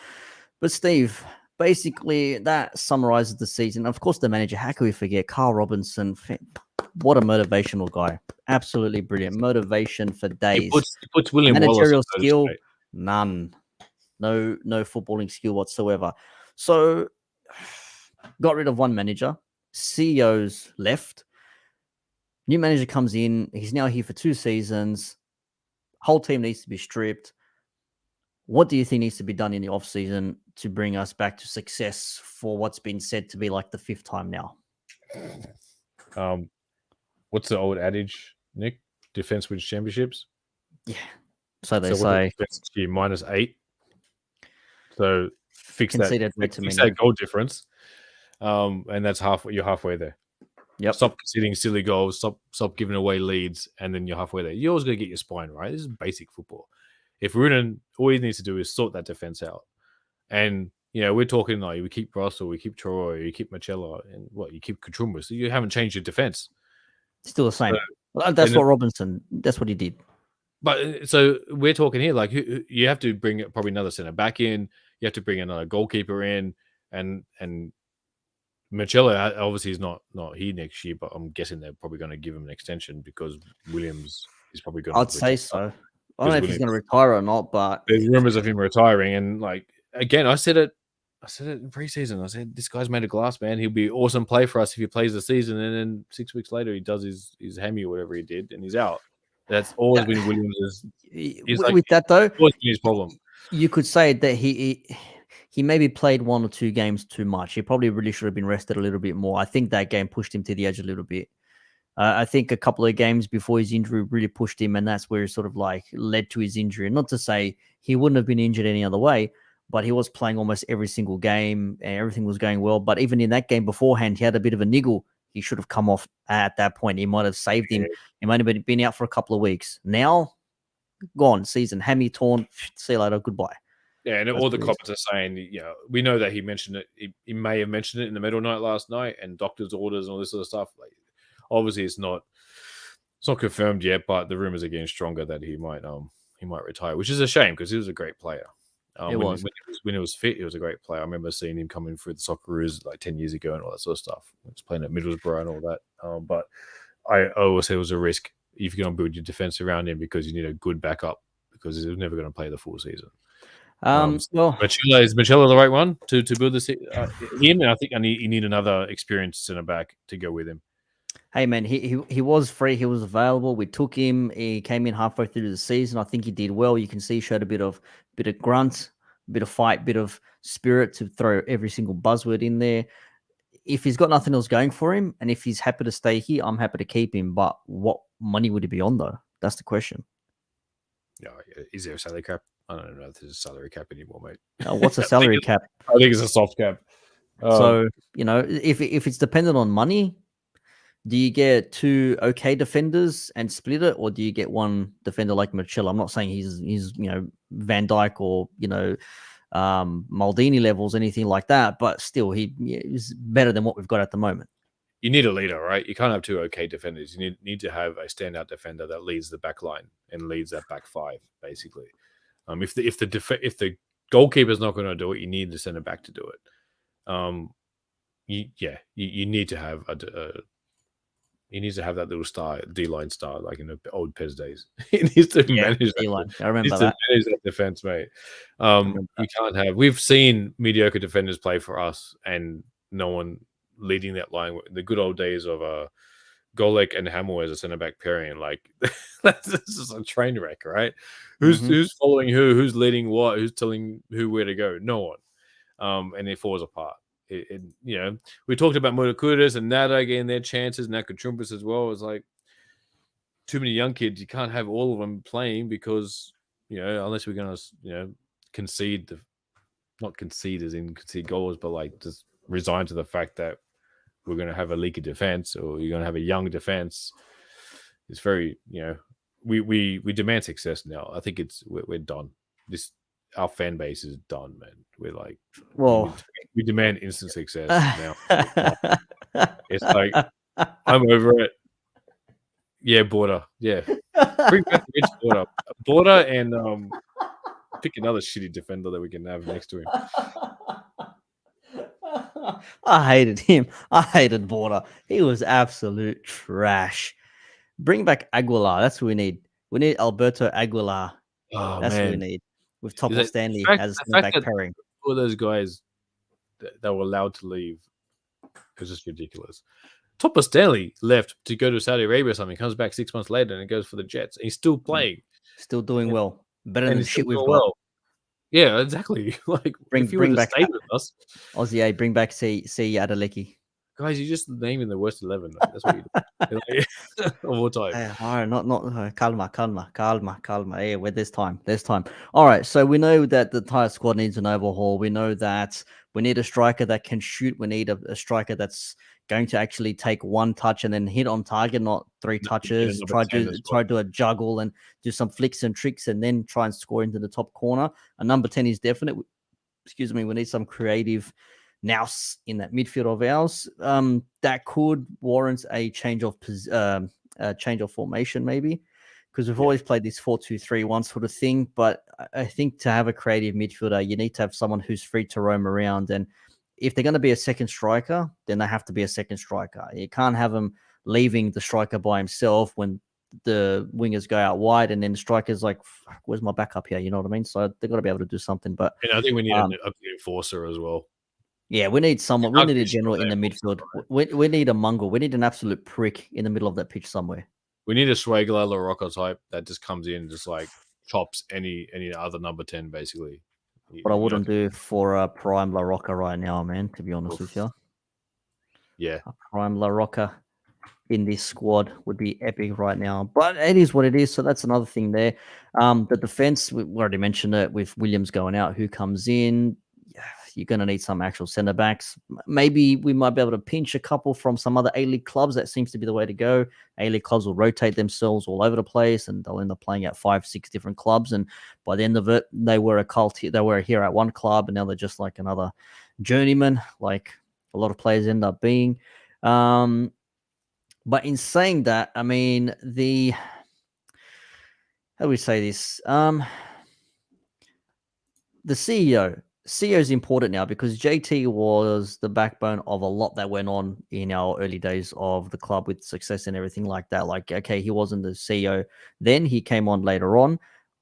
But Steve, basically that summarizes the season. Of course, the manager, how can we forget Carl Robinson? What a motivational guy. Absolutely brilliant. Motivation for days. He puts William Managerial Wallace skill, none. No footballing skill whatsoever. So got rid of one manager. CEO's left. New manager comes in. He's now here for 2 seasons. Whole team needs to be stripped. What do you think needs to be done in the off season to bring us back to success for what's been said to be like the 5th time now? What's the old adage, Nick? Defense wins championships. Yeah. So they say. -8. So fix that goal difference. And that's you're halfway there. Yep. Stop conceding silly goals. Stop giving away leads, and then you're halfway there. You're always going to get your spine right. This is basic football. If Rudan, all he needs to do is sort that defense out. And we're talking like we keep Russell, we keep Troy, you keep Marcelo, and you keep Kachumba. So you haven't changed your defense. Still the same. That's what Robinson. That's what he did. But so we're talking here like you have to bring probably another center back in. You have to bring another goalkeeper in, and Marcelo obviously is not here next year, but I'm guessing they're probably going to give him an extension because Williams is probably going to. I'd say so. I don't know if he's going to retire or not, but there's rumors of him retiring. And like again, I said it in preseason. I said this guy's made of glass, man. He'll be awesome play for us if he plays the season, and then 6 weeks later he does his hammy or whatever he did, and he's out. That's always been Williams'. With that though, always been his problem. You could say that he maybe played 1 or 2 games too much. He probably really should have been rested a little bit more. I think that game pushed him to the edge a little bit. I think a couple of games before his injury really pushed him, and that's where it sort of like led to his injury. Not to say he wouldn't have been injured any other way, but he was playing almost every single game and everything was going well. But even in that game beforehand, he had a bit of a niggle. He should have come off at that point. He might have saved him. He might have been out for a couple of weeks. Now, gone. Season. Hammy torn. See you later. Goodbye. Yeah, and all the comments are saying, we know that he mentioned it. He may have mentioned it in the medal night last night and doctor's orders and all this sort of stuff. Like, obviously, it's not confirmed yet, but the rumors are getting stronger that he might retire, which is a shame because he was a great player. When he was fit, he was a great player. I remember seeing him coming through the Socceroos like 10 years ago and all that sort of stuff. He was playing at Middlesbrough and all that. But I always say it was a risk if you're going to build your defense around him because you need a good backup because he's never going to play the full season. Well, is Marcelo the right one to build this? Him, and I think you need another experienced centre back to go with him. Hey man, he was free. He was available. We took him. He came in halfway through the season. I think he did well. You can see he showed a bit of grunt, a bit of fight, bit of spirit to throw every single buzzword in there. If he's got nothing else going for him, and if he's happy to stay here, I'm happy to keep him. But what money would he be on though? That's the question. Yeah, is there a salary cap? I don't know if there's a salary cap anymore, mate. What's a salary cap? I think it's a soft cap. So if it's dependent on money. Do you get 2 okay defenders and split it, or do you get one defender like Marcelo? I'm not saying he's Van Dijk or Maldini levels, anything like that, but still he is better than what we've got at the moment. You need a leader, right? You can't have 2 okay defenders. You need to have a standout defender that leads the back line and leads that back 5, basically. If the goalkeeper's not going to do it, you need the centre back to do it. You need to have he needs to have that little star, D-line star, like in the old Pez days. He needs to manage D-line. that. I remember that. Manage that defense, mate. You can't have. We've seen mediocre defenders play for us, and no one leading that line. The good old days of Golek and Hamill as a centre back pairing, like this is a train wreck, right? Who's following who? Who's leading what? Who's telling who where to go? No one. And it falls apart. We talked about Motokudas and Nada getting their chances, Nakachumbas as well. It's like too many young kids. You can't have all of them playing because, unless we're going to, not concede as in concede goals, but like just resign to the fact that we're going to have a leaky defense, or you're going to have a young defense. It's very, we demand success now. I think we're done. Our fan base is done, man. We're like, Well, we demand instant success now. It's like, I'm over it. Yeah, Border. Yeah, bring back Mitch Border. Border, and pick another shitty defender that we can have next to him. I hated him. I hated Border. He was absolute trash. Bring back Aguilar. That's what we need. We need Alberto Aguilar. Oh, That's what we man. need. With Topper The Stanley fact- as the center fact back that pairing. all those guys that were allowed to leave is just ridiculous. Topper Stanley left to go to Saudi Arabia or something, comes back 6 months later and goes for the Jets. He's still playing. Still doing well. Better And than the he's still shit we've doing got. well. Yeah, exactly. Like, if you were to bring back stay with us, Aussie A, bring back C Adeleke. guys, you're just naming the worst 11. Mate. That's what you do. Of all time. All right, not calma. Hey, where there's time. All right, so we know that the entire squad needs an overhaul. We know that we need a striker that can shoot. We need a striker that's going to actually take one touch and then hit on target, not three touches. Try to do a juggle and do some flicks and tricks and then try and score into the top corner. A number 10 is definite. Excuse me, we need some creative nous in that midfield of ours. That could warrant a change of formation, maybe, because we've always played this 4-2-3-1 sort of thing. But I think to have a creative midfielder, you need to have someone who's free to roam around. And if they're going to be a second striker, then they have to be a second striker. You can't have them leaving the striker by himself when the wingers go out wide, and then the striker's like, "Where's my backup here?" You know what I mean? So they've got to be able to do something. But I think we need an enforcer as well. Yeah, we need someone. We need a general in the midfield. We need a Mongol. We need an absolute prick in the middle of that pitch somewhere. We need a Schwegler LaRocca type that just comes in and just like chops any other number 10, basically. What I wouldn't do for a prime LaRocca right now, man, to be honest with you. Yeah. A prime LaRocca in this squad would be epic right now. But it is what it is. So that's another thing there. The defense, we already mentioned it with Williams going out. Who comes in? You're going to need some actual centre backs. Maybe we might be able to pinch a couple from some other A-League clubs. That seems to be the way to go. A-League clubs will rotate themselves all over the place, and they'll end up playing at 5-6 different clubs. And by the end of it, they were a cult. They were here at one club, and now they're just like another journeyman, like a lot of players end up being. But in saying that, I mean, how do we say this? The CEO is important now because JT was the backbone of a lot that went on in our early days of the club with success and everything like that. Like, okay, he wasn't the CEO then, he came on later on,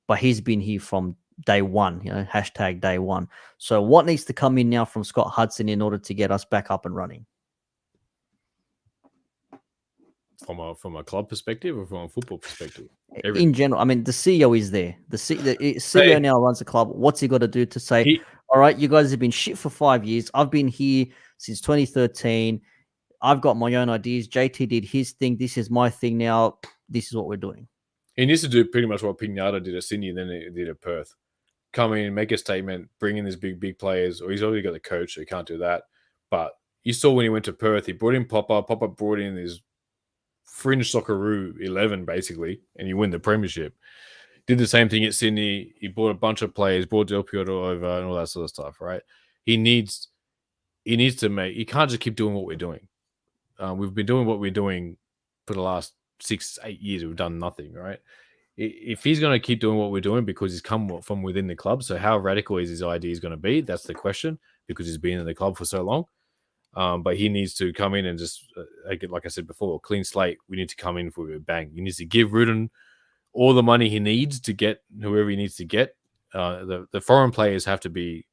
but he's been here from day one, hashtag day one. So what needs to come in now from Scott Hudson in order to get us back up and running? From a club perspective or from a football perspective? In general, I mean, the CEO is there. The CEO now runs the club. What's he got to do to say, all right, you guys have been shit for 5 years. I've been here since 2013. I've got my own ideas. JT did his thing. This is my thing now. This is what we're doing. He needs to do pretty much what Pinata did at Sydney and then he did at Perth. Come in, make a statement, bring in these big players. Or he's already got the coach, so he can't do that. But you saw when he went to Perth, he brought in Popper. Popper brought in his fringe Socceroo 11, basically, and you win the premiership. Did the same thing at Sydney. He bought a bunch of players, brought Del Piero over and all that sort of stuff, right? He needs to make... He can't just keep doing what we're doing. We've been doing what we're doing for the last 6-8 years. We've done nothing, right? If he's going to keep doing what we're doing because he's come from within the club, so how radical is his ideas going to be? That's the question, because he's been in the club for so long. But he needs to come in and just, like I said before, clean slate. We need to come in for a bang. He needs to give Rudin all the money he needs to get whoever he needs to get. The foreign players have to be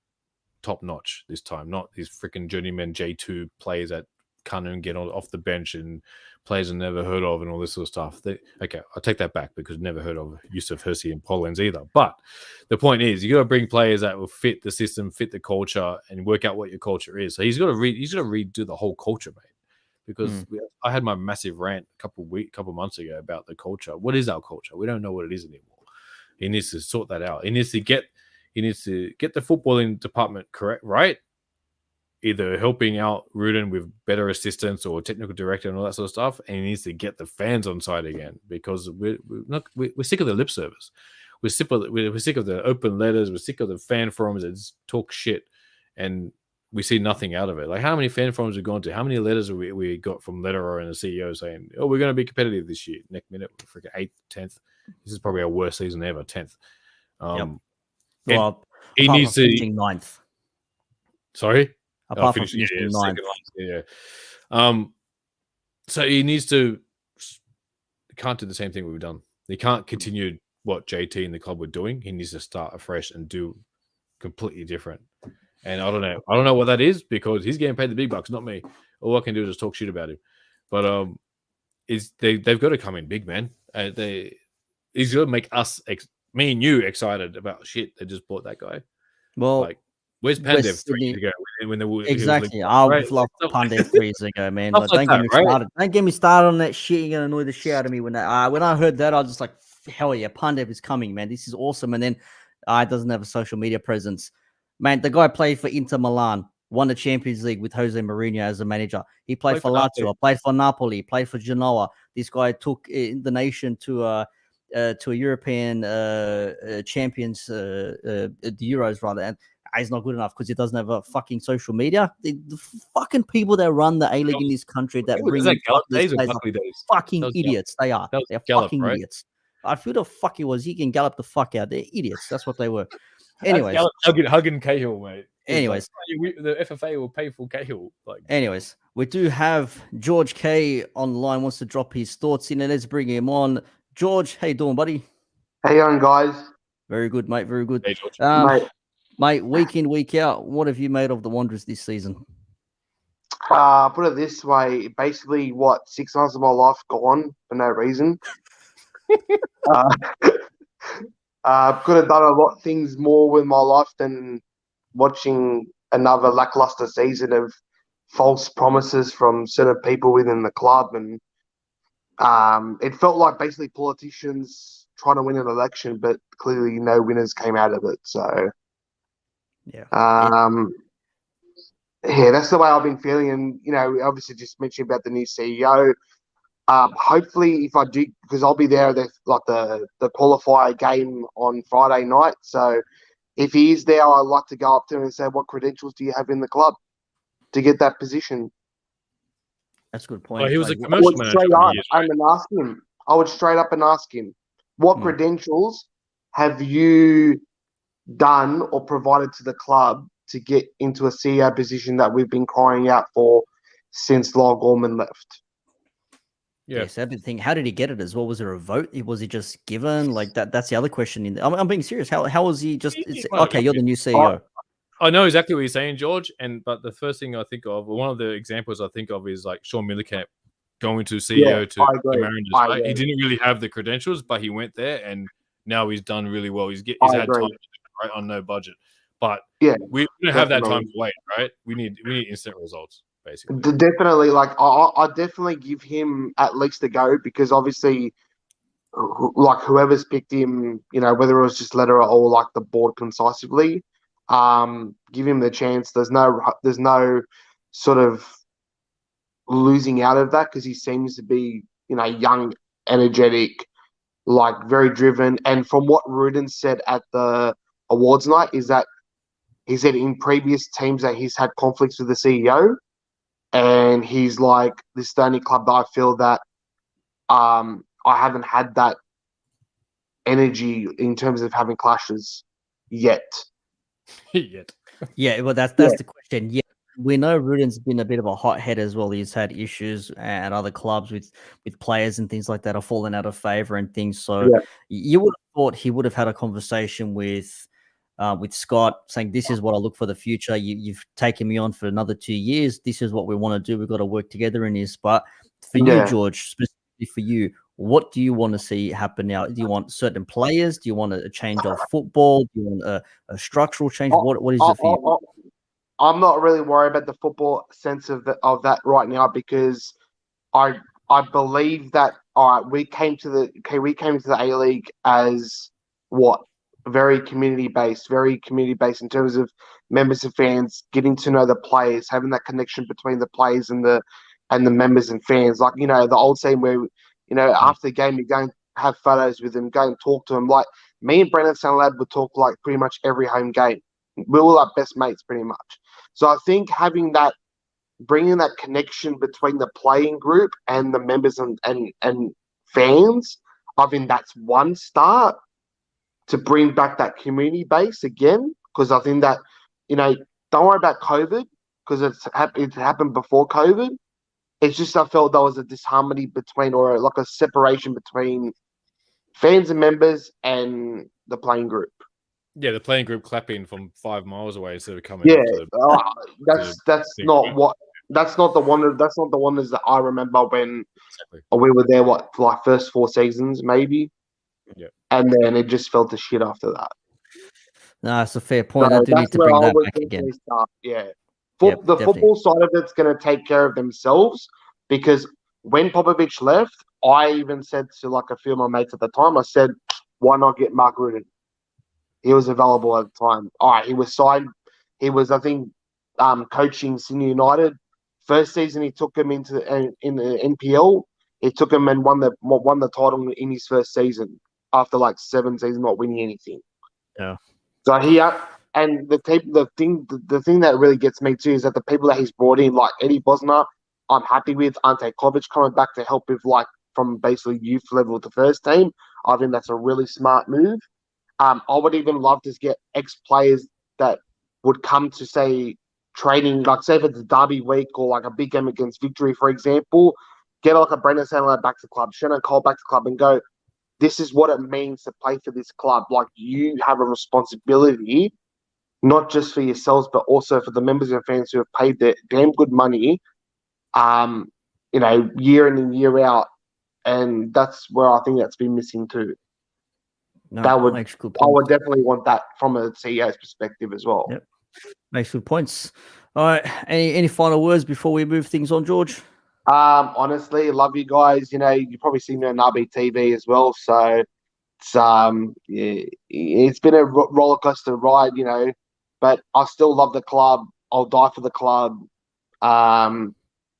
top notch this time, not these freaking journeyman J2 players that can't even get off the bench and players are never heard of and all this sort of stuff. Okay, I'll take that back because never heard of Yusuf Hirsi and Pollens either. But the point is, you got to bring players that will fit the system, fit the culture, and work out what your culture is. So he's got to redo the whole culture, mate. Because I had my massive rant a couple months ago about the culture. What is our culture? We don't know what it is anymore. He needs to sort that out. He needs to get the footballing department correct, right? either helping out Rudin with better assistance or technical director and all that sort of stuff, and he needs to get the fans on side again because we're sick of the lip service. We're sick of the open letters. We're sick of the fan forums that just talk shit, and we see nothing out of it. Like, how many fan forums we've gone to? How many letters have we got from Letterer and the CEO saying, "Oh, we're going to be competitive this year"? Next minute, we're freaking 8th, 10th. This is probably our worst season ever, 10th. Well, he apart needs from to finishing 9th. Sorry, Apart from finishing 9th. So he needs to. Can't do the same thing we've done. He can't continue what JT and the club were doing. He needs to start afresh and do completely different. And I don't know what that is because he's getting paid the big bucks, not me. All I can do is just talk shit about him. But they've got to come in big, man. He's going to make us, me and you, excited about shit. They just bought that guy. Well, like, where's Pandev 3 years ago when they were exactly? I would love Pandev 3 years ago, man. But don't get me started. Don't get me started on that shit. You're gonna annoy the shit out of me when I heard that. I was just like, hell yeah, Pandev is coming, man. This is awesome. And then it doesn't have a social media presence. Man, the guy played for Inter Milan, won the Champions League with Jose Mourinho as a manager. He played for Lazio, played for Napoli, played for Genoa. This guy took the nation to a European champions, the Euros rather, and he's not good enough because he doesn't have a fucking social media. The fucking people that run the A-League in this country that bring these players are fucking idiots. They are. They're fucking idiots. I feel the fuck he was. He can gallop the fuck out. They're idiots. That's what they were. Anyways, hugging Cahill, mate. Anyways, the FFA will pay for Cahill. Anyways, we do have George K on the line. Wants to drop his thoughts in, and let's bring him on. George, how you doing, buddy? How you going, guys? Very good, mate. Very good. Hey, George. Mate, week in, week out, what have you made of the Wanderers this season? Put it this way, basically, 6 months of my life gone for no reason. Could have done a lot of things more with my life than watching another lackluster season of false promises from certain people within the club. And it felt like basically politicians trying to win an election, but clearly no winners came out of it. So, yeah, that's the way I've been feeling. And, obviously just mentioning about the new CEO. Hopefully, if I do, because I'll be there, the qualifier game on Friday night. So, if he is there, I'd like to go up to him and say, "What credentials do you have in the club to get that position?" That's a good point. Well, he was a commercial manager. I would straight up and ask him, "What credentials have you done or provided to the club to get into a CEO position that we've been crying out for since Lyle Gorman left?" Yeah. Yes, everything. How did he get it as well? Was there a vote? Was he just given like that? That's the other question. I'm being serious. How was he just? Okay, you're the new CEO. I know exactly what you're saying, George. But the first thing I think of, one of the examples I think of, is like Sean Millicamp going to CEO to Mariners. Right? He didn't really have the credentials, but he went there, and now he's done really well. He's had time right on no budget. But we don't have that time to wait, right? We need instant results. Basically. Definitely, I definitely give him at least a go because obviously, whoever's picked him, whether it was just Letterer or the board concisively, give him the chance. There's no sort of losing out of that because he seems to be, young, energetic, very driven. And from what Rudin said at the awards night is that he said in previous teams that he's had conflicts with the CEO. And he's like, this is the only club that I feel that I haven't had that energy in terms of having clashes yet. Yeah, well, that's the question. Yeah, we know Rudin's been a bit of a hothead as well. He's had issues at other clubs with players and things like that, are falling out of favor and things. So you would have thought he would have had a conversation with Scott saying, this is what I look for the future. You've taken me on for another 2 years. This is what we want to do. We've got to work together in this. But for you, George, specifically for you, what do you want to see happen now? Do you want certain players? Do you want a change of football? Do you want a structural change? What is it for you? I'm not really worried about the football sense of that right now because I believe that we came to the A-League as what? very community based in terms of members and fans getting to know the players, having that connection between the players and the members and fans. Like, the old saying where, after the game you go and have photos with them, go and talk to them. Like me and Brendan Sanalad would talk like pretty much every home game. We were like best mates pretty much. So I think bringing that connection between the playing group and the members and fans, I think that's one start to bring back that community base again. Because I think that, don't worry about COVID because it happened before COVID. It's just I felt there was a disharmony between, or like a separation between fans and members and the playing group. Yeah, the playing group clapping from 5 miles away instead of coming. Yeah, that's not the wonders that I remember when we were there. What, for like first 4 seasons maybe? Yeah, and then it just fell to shit after that. No, that's a fair point. I do need to bring that back again. The football side of it's going to take care of themselves, because when Popovic left, I even said to like a few of my mates at the time, I said, why not get Mark Rutten? He was available at the time. All right, he was signed. He was, I think, coaching Sydney United. First season, he took him in the NPL. He took him and won the title in his first season after like 7 seasons not winning anything. Yeah. So and the thing that really gets me too is that the people that he's brought in, like Eddie Bosner, I'm happy with. Ante Kovic coming back to help with like from basically youth level to first team. I think that's a really smart move. I would even love to get ex-players that would come to, say, training, like say if it's a derby week or like a big game against Victory, for example, get like a Brendan Sandler back to club, Shannon Cole back to club, and go, this is what it means to play for this club. Like, you have a responsibility, not just for yourselves, but also for the members and fans who have paid their damn good money, year in and year out. And that's where I think that's been missing too. No, I would definitely want that from a CEO's perspective as well. Yep. Makes good points. All right. Any final words before we move things on, George? Honestly, love you guys. You probably see me on RBTV as well. So it's been a roller coaster ride, but I still love the club. I'll die for the club. I'd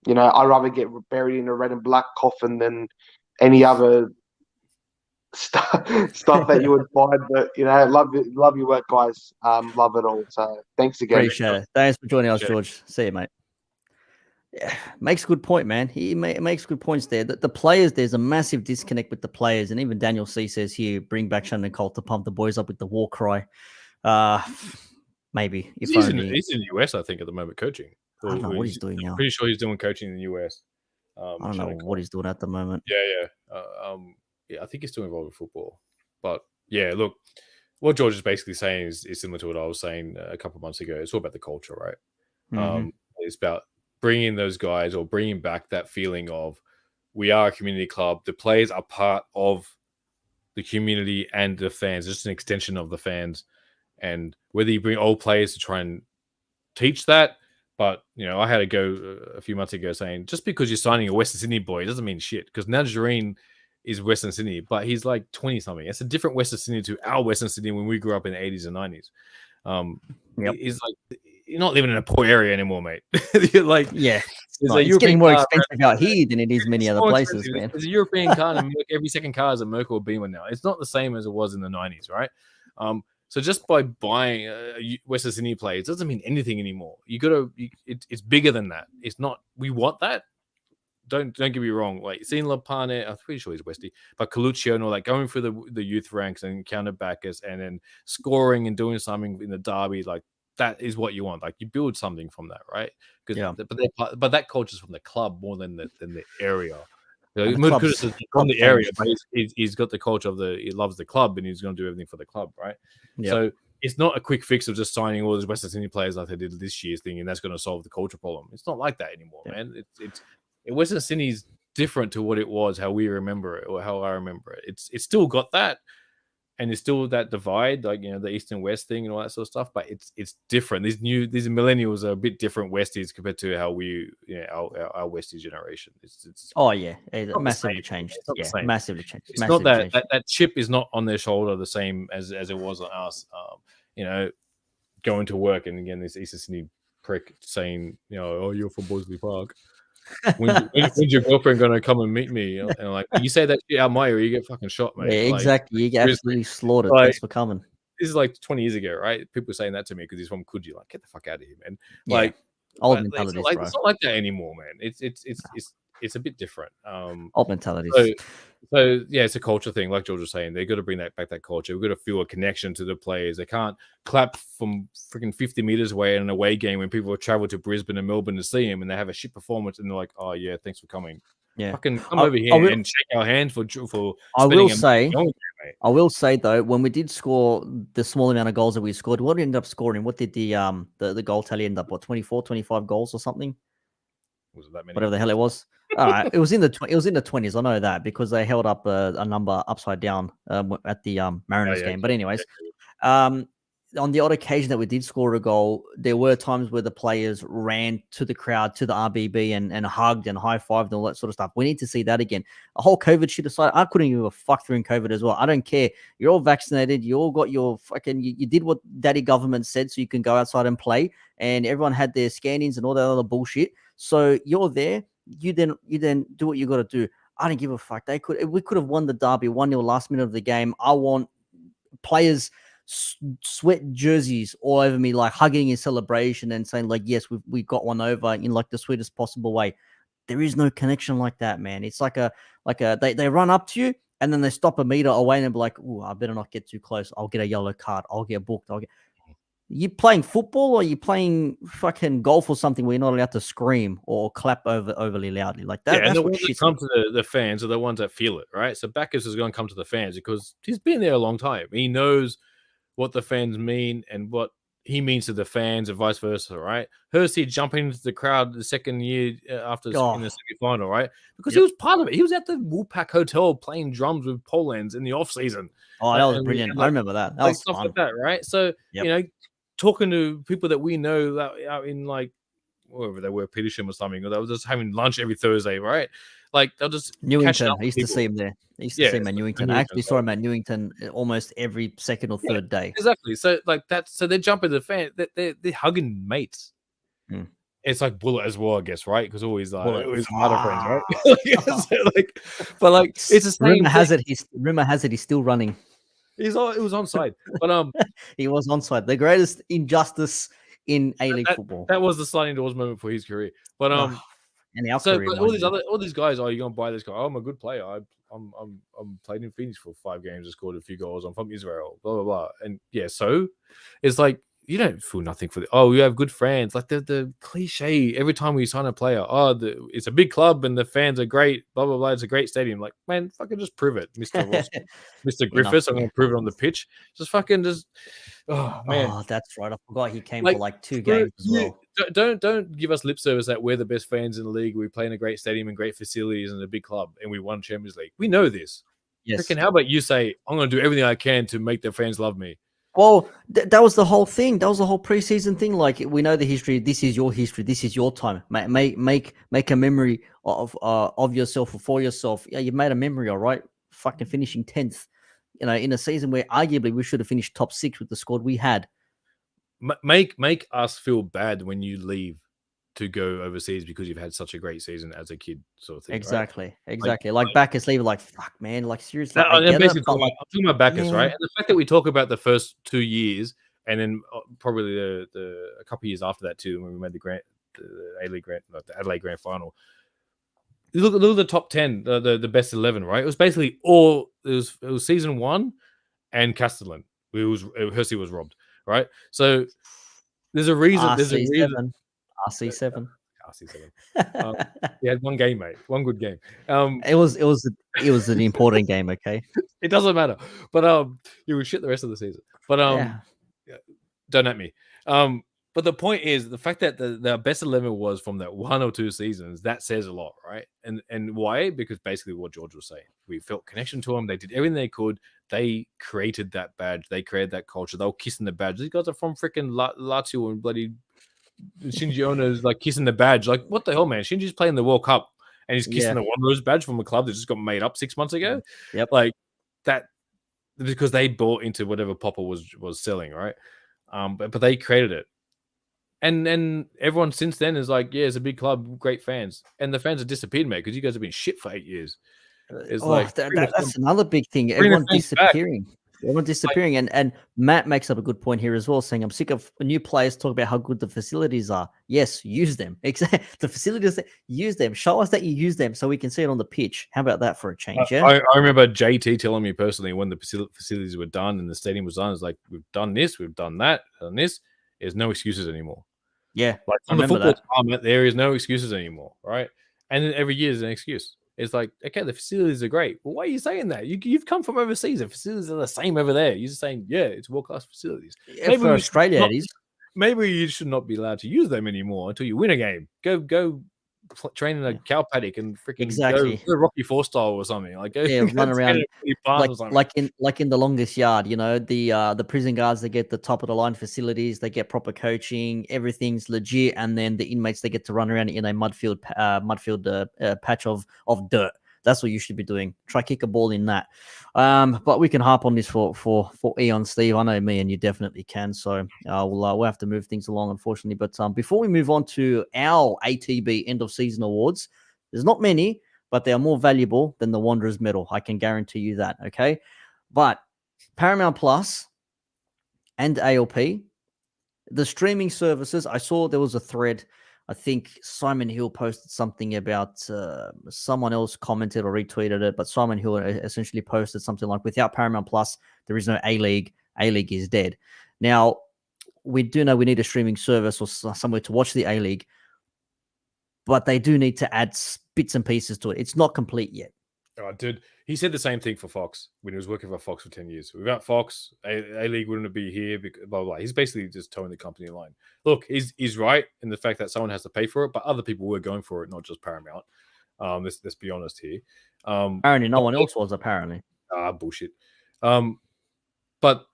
rather get buried in a red and black coffin than any other stuff that you would find. But love your work, guys. Love it all. So thanks again. Appreciate it. Thanks for joining us, George. See you, mate. Yeah, makes a good point, man. He makes good points there. The players, there's a massive disconnect with the players, and even Daniel C says here, bring back Shannon Cole to pump the boys up with the war cry. Maybe if he's in the US, I think, at the moment coaching. I don't know what he's doing now. I'm pretty sure he's doing coaching in the US. I don't know what he's doing at the moment. Yeah. I think he's still involved with football. But yeah, look, what George is basically saying is similar to what I was saying a couple of months ago. It's all about the culture, right? Mm-hmm. It's about bringing those guys, or bringing back that feeling of, we are a community club. The players are part of the community and the fans, just an extension of the fans. And whether you bring old players to try and teach that, but I had a go a few months ago saying, just because you're signing a Western Sydney boy doesn't mean shit, because Najareen is Western Sydney, but he's like 20 something. It's a different Western Sydney to our Western Sydney when we grew up in the 80s and 90s. It's like, you're not living in a poor area anymore, mate. You're like, it's getting more expensive out here than it is many other places, man. There's a European car, and every second car is a Merc or Beamer now. It's not the same as it was in the 90s, right? So just by buying Western Sydney players doesn't mean anything anymore. It's bigger than that. It's not. We want that. Don't get me wrong. Like, seeing Lapane, I'm pretty sure he's Westy, but Coluccio and all that, going through the youth ranks and counterbackers, and then scoring and doing something in the derby, like, that is what you want. Like, you build something from that, right? But that culture is from the club more than the area. From the area, but he's got the culture of he loves the club, and he's going to do everything for the club, right? Yep. So it's not a quick fix of just signing all those Western Sydney players like they did this year's thing, and that's going to solve the culture problem. It's not like that anymore, man. Western Sydney's different to what it was, how we remember it, or how I remember it. It's still got that, and there's still that divide, like the East and West thing and all that sort of stuff. But it's different. These millennials are a bit different Westies compared to how we, our Westie generation. It's Oh yeah, it not the massively same. changed. It's not the Yeah, same. massively changed. It's Massively not changed. that chip is not on their shoulder the same as it was on us. Going to work, and again, this Eastern Sydney prick saying, oh, you're from Bosley Park. When's your girlfriend gonna come and meet me? And like, you say that shit out my area, you get fucking shot, mate. Yeah, Like, exactly. You get seriously. absolutely slaughtered. Like, Thanks for coming. this is like 20 years ago, right? People were saying that to me because he's from Coogee. Like, get the fuck out of here, man. Yeah. Like, Old but mentalities, it's bro. not like that anymore, man. It's a bit different. Old mentalities. So yeah, it's a culture thing, like George was saying. They got to bring that culture. We've got to feel a connection to the players. They can't clap from freaking 50 meters away in an away game when people travel to Brisbane and Melbourne to see him, and they have a shit performance, and they're like, "Oh yeah, thanks for coming. Yeah, fucking come over here and shake our hand for." I will say though, when we did score the small amount of goals that we scored, what did we end up scoring? What did the goal tally end up? What 24, 25 goals or something? Was it that many? Whatever the hell it was. All right, it was in the 20s. I know that because they held up a number upside down at the Mariners game. But anyways, on the odd occasion that we did score a goal, there were times where the players ran to the crowd, to the RBB, and hugged and high-fived and all that sort of stuff. We need to see that again. A whole COVID shit aside, I couldn't give a fuck during COVID as well. I don't care. You're all vaccinated. You all got your fucking... You did what daddy government said so you can go outside and play, and everyone had their scan-ins and all that other bullshit. So you're there. You then do what you got to do. I don't give a fuck. We could have won the derby 1-0 last minute of the game. I want players sweat jerseys all over me, like hugging in celebration and saying like, yes, we got one over in like the sweetest possible way. There is no connection like that, man. It's like they run up to you and then they stop a meter away and be like, "Ooh, I better not get too close. I'll get a yellow card. I'll get booked. You playing football or you playing fucking golf or something where you're not allowed to scream or clap overly loudly like that? Yeah, and the ones that come to the fans are the ones that feel it, right? So Bacchus is going to come to the fans because he's been there a long time. He knows what the fans mean and what he means to the fans and vice versa, right? Hersey jumping into the crowd the second year after in the semi-final, right? Because he was part of it. He was at the Woolpack Hotel playing drums with Polands in the off-season. Oh, that was brilliant. I remember that. That was stuff fun. like that, right? So, talking to people that we know that out in like wherever they were, Petersham or something, or they were just having lunch every Thursday, right? Like they'll just Newington. I used to see him there. I used to see him at Newington. I actually saw him at Newington almost every second or third day. Exactly. So like that. So they're jumping the fan. They're hugging mates. It's like Bullet as well, I guess, right? Because always always other friends, right? So, it's the same. Rumor has it he's still running. It was onside, but he was onside. The greatest injustice in A-League football. That was the sliding doors moment for his career. But all these guys, you're gonna buy this guy? Oh, I'm a good player. I'm played in Phoenix for 5 games and scored a few goals. I'm from Israel. Blah blah blah. And so it's like you don't feel nothing for you have good fans. Like the cliche every time we sign a player. It's a big club and the fans are great. Blah blah blah. It's a great stadium. Like, man, fucking just prove it, Mr. Mr. Griffiths. I'm gonna prove it on the pitch. Oh man. Oh, that's right. I forgot he came for like 2 games as well. Don't give us lip service that we're the best fans in the league. We play in a great stadium and great facilities and a big club, and we won Champions League. We know this. Yes. Freaking, how about you say I'm gonna do everything I can to make the fans love me? Well, that was the whole thing. That was the whole preseason thing. Like, we know the history. This is your history. This is your time. Make a memory of yourself or for yourself. Yeah, you made a memory, all right? Fucking finishing 10th, in a season where arguably we should have finished top 6 with the squad we had. Make us feel bad when you leave to go overseas because you've had such a great season as a kid, sort of thing. Exactly. Like Bacchus leaving, like, fuck, man, like, seriously. I'm talking about Bacchus, right? And the fact that we talk about the first 2 years and then probably the a couple of years after that too, when we made the Adelaide Grand Final. Look at the top 10, the best 11, right? It was basically it was season 1 and Castellan. Hersey was robbed, right? So there's a reason. RC7. He had 1 game, mate. 1 good game. It was an important game. Okay, it doesn't matter. But he was shit the rest of the season. But don't at me. But But the point is the fact that the best 11 was from that 1 or 2 seasons, that says a lot, right? And why? Because basically what George was saying, we felt connection to them. They did everything they could. They created that badge. They created that culture. They were kissing the badge. These guys are from freaking Lazio and bloody Shinji Ono's like kissing the badge. Like, what the hell, man? Shinji's playing the World Cup and he's kissing the Wanderers badge from a club that just got made up 6 months ago. Yep. Like that, because they bought into whatever Popper was selling, right? But they created it. And then everyone since then is like, yeah, it's a big club, great fans. And the fans have disappeared, mate, because you guys have been shit for 8 years. It's That's another big thing. Everyone disappearing. Everyone disappearing. And Matt makes up a good point here as well, saying, I'm sick of new players talk about how good the facilities are. Yes, use them. Exactly. The facilities, use them. Show us that you use them so we can see it on the pitch. How about that for a change? Yeah. I remember JT telling me personally when the facilities were done and the stadium was done, it's like, we've done this, we've done that, done this. There's no excuses anymore. Yeah. Like on the football department, there is no excuses anymore, right? And then every year is an excuse. It's like, okay, the facilities are great. Well, why are you saying that? You've come from overseas. The facilities are the same over there. You're just saying, yeah, it's world-class facilities. Yeah, maybe for Australia, it is. Maybe you should not be allowed to use them anymore until you win a game. Go train in a cow paddock and freaking go Rocky 4 style or something. Like run around like in the longest yard. You know, the prison guards, they get the top of the line facilities, they get proper coaching, everything's legit, and then the inmates, they get to run around in a mudfield patch of dirt. That's what you should be doing. Try kick a ball in that. But we can harp on this for Eon, Steve. I know me and you definitely can. So we'll have to move things along, unfortunately. But before we move on to our ATB end of season awards, there's not many, but they are more valuable than the Wanderers medal. I can guarantee you that. Okay. But Paramount Plus and ALP, the streaming services, I saw there was a thread. I think Simon Hill posted something about someone else commented or retweeted it, but Simon Hill essentially posted something like, without Paramount Plus, there is no A-League. A-League is dead. Now, we do know we need a streaming service or somewhere to watch the A-League, but they do need to add bits and pieces to it. It's not complete yet. Oh, dude, he said the same thing for Fox when he was working for Fox for 10 years. Without Fox, A-League wouldn't be here, blah, blah, blah. He's basically just towing the company line. Look, he's right in the fact that someone has to pay for it, but other people were going for it, not just Paramount. Let's be honest here. Apparently, no one else was, apparently. Bullshit. But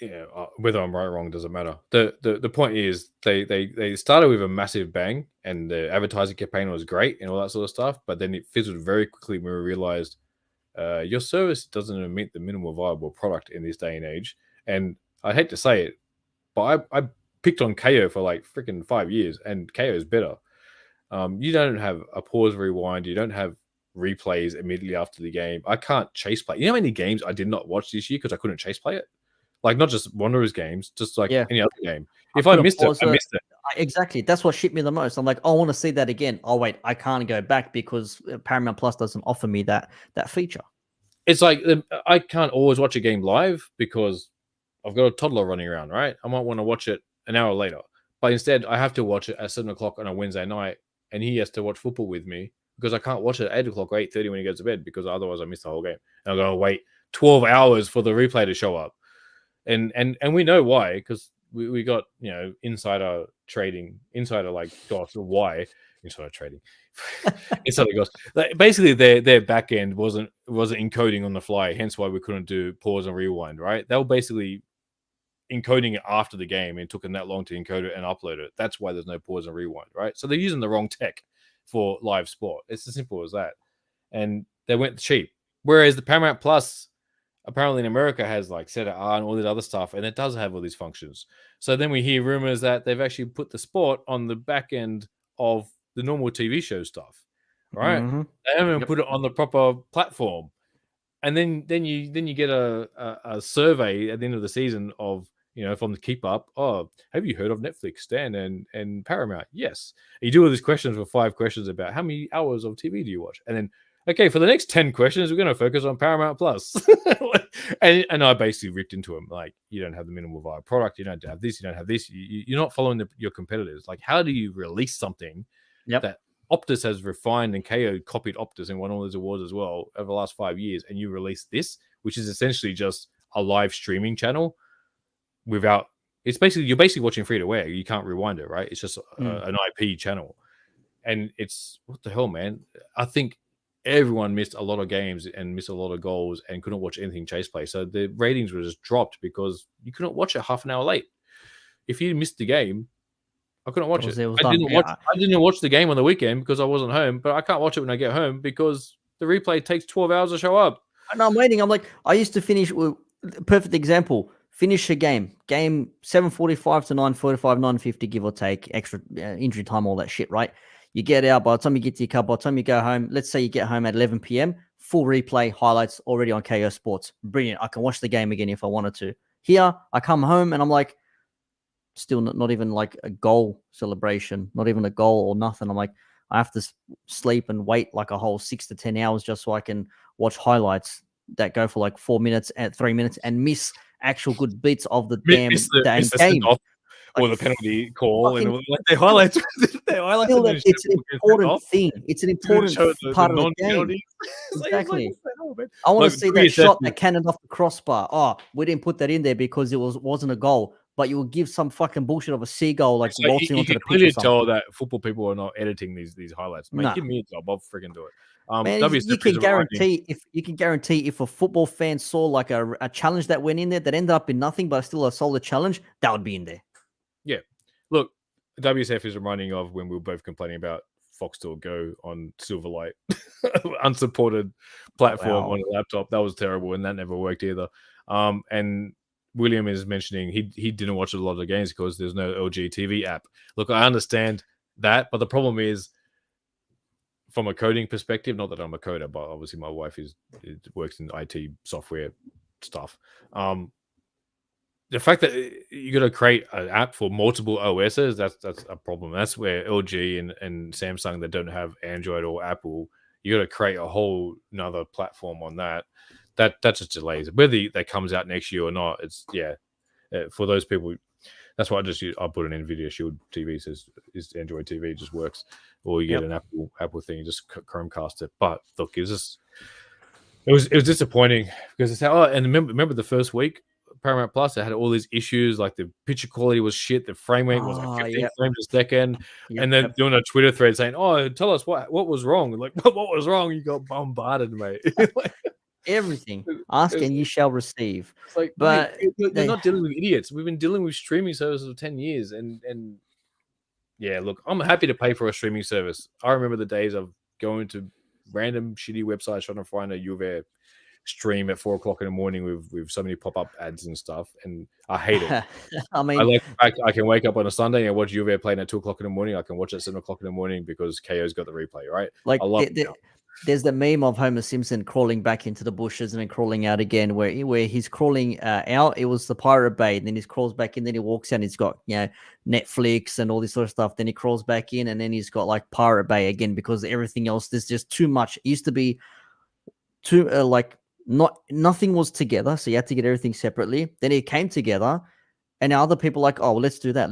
yeah, whether I'm right or wrong doesn't matter. The point is they started with a massive bang and the advertising campaign was great and all that sort of stuff, but then it fizzled very quickly when we realized your service doesn't meet the minimal viable product in this day and age. And I hate to say it, but I picked on KO for like freaking 5 years, and KO is better. You don't have a pause rewind. You don't have replays immediately after the game. I can't chase play. You know how many games I did not watch this year because I couldn't chase play it? Like, not just Wanderers games, just like any other game. If I missed it, I missed it. Exactly. That's what shit me the most. I'm like, I want to see that again. Oh, wait, I can't go back because Paramount Plus doesn't offer me that feature. It's like I can't always watch a game live because I've got a toddler running around, right? I might want to watch it an hour later. But instead, I have to watch it at 7 o'clock on a Wednesday night, and he has to watch football with me because I can't watch it at 8 o'clock or 8:30 when he goes to bed because otherwise I miss the whole game. And I'm going to wait 12 hours for the replay to show up. And we know why, because we got, you know, insider trading, insider like, gosh, why insider trading? Insider gosh. Basically, their back end wasn't encoding on the fly, hence why we couldn't do pause and rewind, right? They were basically encoding it after the game and took them that long to encode it and upload it. That's why there's no pause and rewind, right? So they're using the wrong tech for live sport. It's as simple as that. And they went cheap. Whereas the Paramount Plus, apparently in America, has like set it and all this other stuff, and it does have all these functions. So then we hear rumors that they've actually put the sport on the back end of the normal TV show stuff, right? Mm-hmm. They haven't put it on the proper platform. And then you get a survey at the end of the season of, you know, from the Keep Up. Oh, have you heard of Netflix, Stan, and Paramount? Yes. You do all these questions for 5 questions about how many hours of TV do you watch, and then, okay, for the next 10 questions, we're going to focus on Paramount Plus. and I basically ripped into him. Like, you don't have the minimal viable product. You don't have this. You don't have this. You're not following your competitors. Like, how do you release something that Optus has refined, and KO copied Optus and won all those awards as well over the last 5 years, and you release this, which is essentially just a live streaming channel without It's basically you're basically watching free to air. You can't rewind it, right? It's just an IP channel, and it's what the hell, man. I think everyone missed a lot of games and missed a lot of goals and couldn't watch anything Chase play. So the ratings were just dropped because you couldn't watch it half an hour late. If you missed the game, I couldn't watch it. I didn't watch the game on the weekend because I wasn't home, but I can't watch it when I get home because the replay takes 12 hours to show up. And I'm waiting. I'm like, I used to finish. Perfect example. Finish a game 7:45 to 9:45, 9:50, give or take, extra injury time, all that shit, right? You get out. By the time you get to your car, by the time you go home, let's say you get home at 11 p.m., full replay, highlights already on KO Sports. Brilliant. I can watch the game again if I wanted to. Here, I come home and I'm like, still not even like a goal celebration, not even a goal or nothing. I'm like, I have to sleep and wait like a whole 6 to 10 hours just so I can watch highlights that go for like 4 minutes and 3 minutes and miss actual good bits of the damn game. Or the penalty call and like they highlight it's an important thing. It's an important part of the game. Exactly. I want to see that shot that cannoned off the crossbar. Oh, we didn't put that in there because it wasn't a goal. But you will give some fucking bullshit of a seagull like waltzing onto the pitch. You can tell that football people are not editing these highlights. Mate, give me a job. I'll freaking do it. Man, you can guarantee if a football fan saw like a challenge that went in there that ended up in nothing, but still a solid challenge, that would be in there. Yeah. Look, WSF is reminding of when we were both complaining about Foxtel Go on Silverlight, unsupported platform on a laptop. That was terrible, and that never worked either. And William is mentioning he didn't watch a lot of the games because there's no LG TV app. Look, I understand that, but the problem is from a coding perspective, not that I'm a coder, but obviously my wife works in IT software stuff. The fact that you got to create an app for multiple OSs, that's a problem. That's where LG and Samsung that don't have Android or Apple, you got to create a whole another platform on that. That just delays it. Whether that comes out next year or not, it's for those people. That's why I put an NVIDIA Shield TV. Says is Android TV, it just works, or you get an Apple thing, you just Chromecast it. But look, it was disappointing because it's and remember the first week Paramount Plus, it had all these issues, like the picture quality was shit, the frame rate was like 15 frames a second, and then doing a Twitter thread saying, "Oh, tell us what was wrong." Like, what was wrong? You got bombarded, mate. Everything. Ask and you shall receive. It's like, but they're not dealing with idiots. We've been dealing with streaming services for 10 years, and yeah, look, I'm happy to pay for a streaming service. I remember the days of going to random shitty websites trying to find a U of A stream at 4 o'clock in the morning with so many pop-up ads and stuff, and I hate it. I mean, I can wake up on a Sunday and watch U of A playing at 2 o'clock in the morning. I can watch it at 7 o'clock in the morning because KO's got the replay, right? Like, I love it. There's the meme of Homer Simpson crawling back into the bushes and then crawling out again, where he's crawling out. It was the Pirate Bay, and then he crawls back in. Then he walks out. And he's got Netflix and all this sort of stuff. Then he crawls back in, and then he's got like Pirate Bay again because everything else there's just too much. It used to be too nothing was together, so you had to get everything separately. Then it came together, and now other people are like, oh, well, let's do that.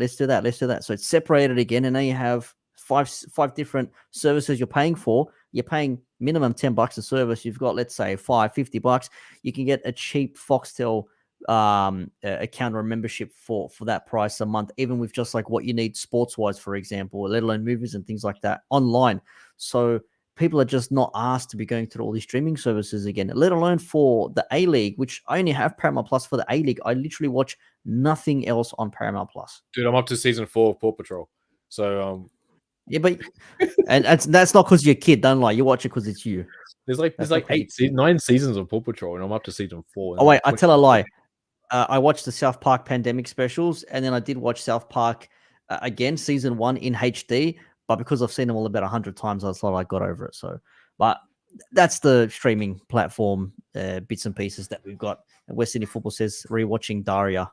So it's separated again, and now you have five different services you're paying for. You're paying minimum $10 a service. You've got, let's say, $50. You can get a cheap Foxtel account or membership for that price a month, even with just like what you need sports wise, for example, let alone movies and things like that online. So people are just not asked to be going through all these streaming services again, let alone for the A-League, which I only have Paramount Plus for the A-League. I literally watch nothing else on Paramount Plus. Dude, I'm up to season 4 of Paw Patrol. So yeah, but and that's not because you're a kid. Don't lie. You watch it because it's you. There's like 9 seasons of Paw Patrol, and I'm up to season 4. Oh wait, I tell a lie. I watched the South Park pandemic specials, and then I did watch South Park again, season 1 in HD. But because I've seen them all about 100 times, I thought I got over it. So, but that's the streaming platform bits and pieces that we've got. West Sydney Football says rewatching Daria.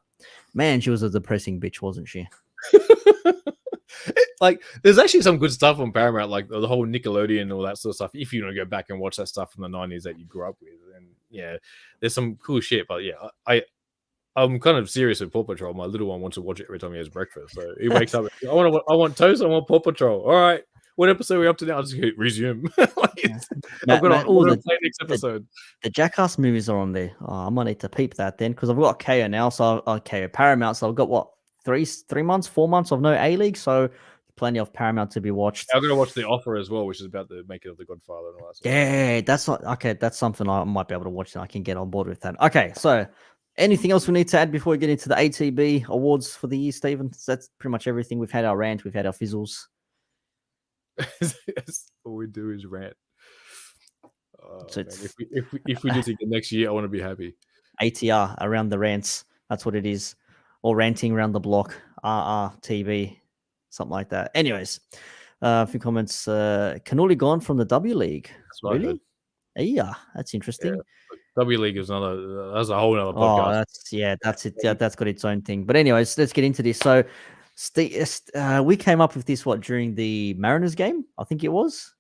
Man, she was a depressing bitch, wasn't she? Like, there's actually some good stuff on Paramount, like the whole Nickelodeon and all that sort of stuff. If you want to go back and watch that stuff from the 90s that you grew up with, and yeah, there's some cool shit. But yeah, I'm kind of serious with Paw Patrol. My little one wants to watch it every time he has breakfast. So he wakes up. I want toast. I want Paw Patrol. All right, what episode are we up to now? I'll just hit resume. I've got to play next episode. The Jackass movies are on there. Oh, I might need to peep that then because I've got KO now. So KO Paramount. So I've got what 3 months, 4 months of no A-League, so plenty of Paramount to be watched. I'm gonna watch The Offer as well, which is about the making of The Godfather and all that. Yeah, that's not okay. That's something I might be able to watch and I can get on board with that. Okay, so anything else we need to add before we get into the ATB awards for the year, Stephen? That's pretty much everything. We've had our rant, we've had our fizzles. All we do is rant. So Man, if we do it next year, I want to be happy. ATR around the rants. That's what it is. Or ranting around the block. RRTB. Something like that. Anyways, a few comments. Canoli gone from the W League. That's what I heard. Really? Yeah, that's interesting. W League is that's a whole other Oh, podcast. that's it. Yeah, that's got its own thing. But anyways, let's get into this. So, we came up with this during the Mariners game, I think it was.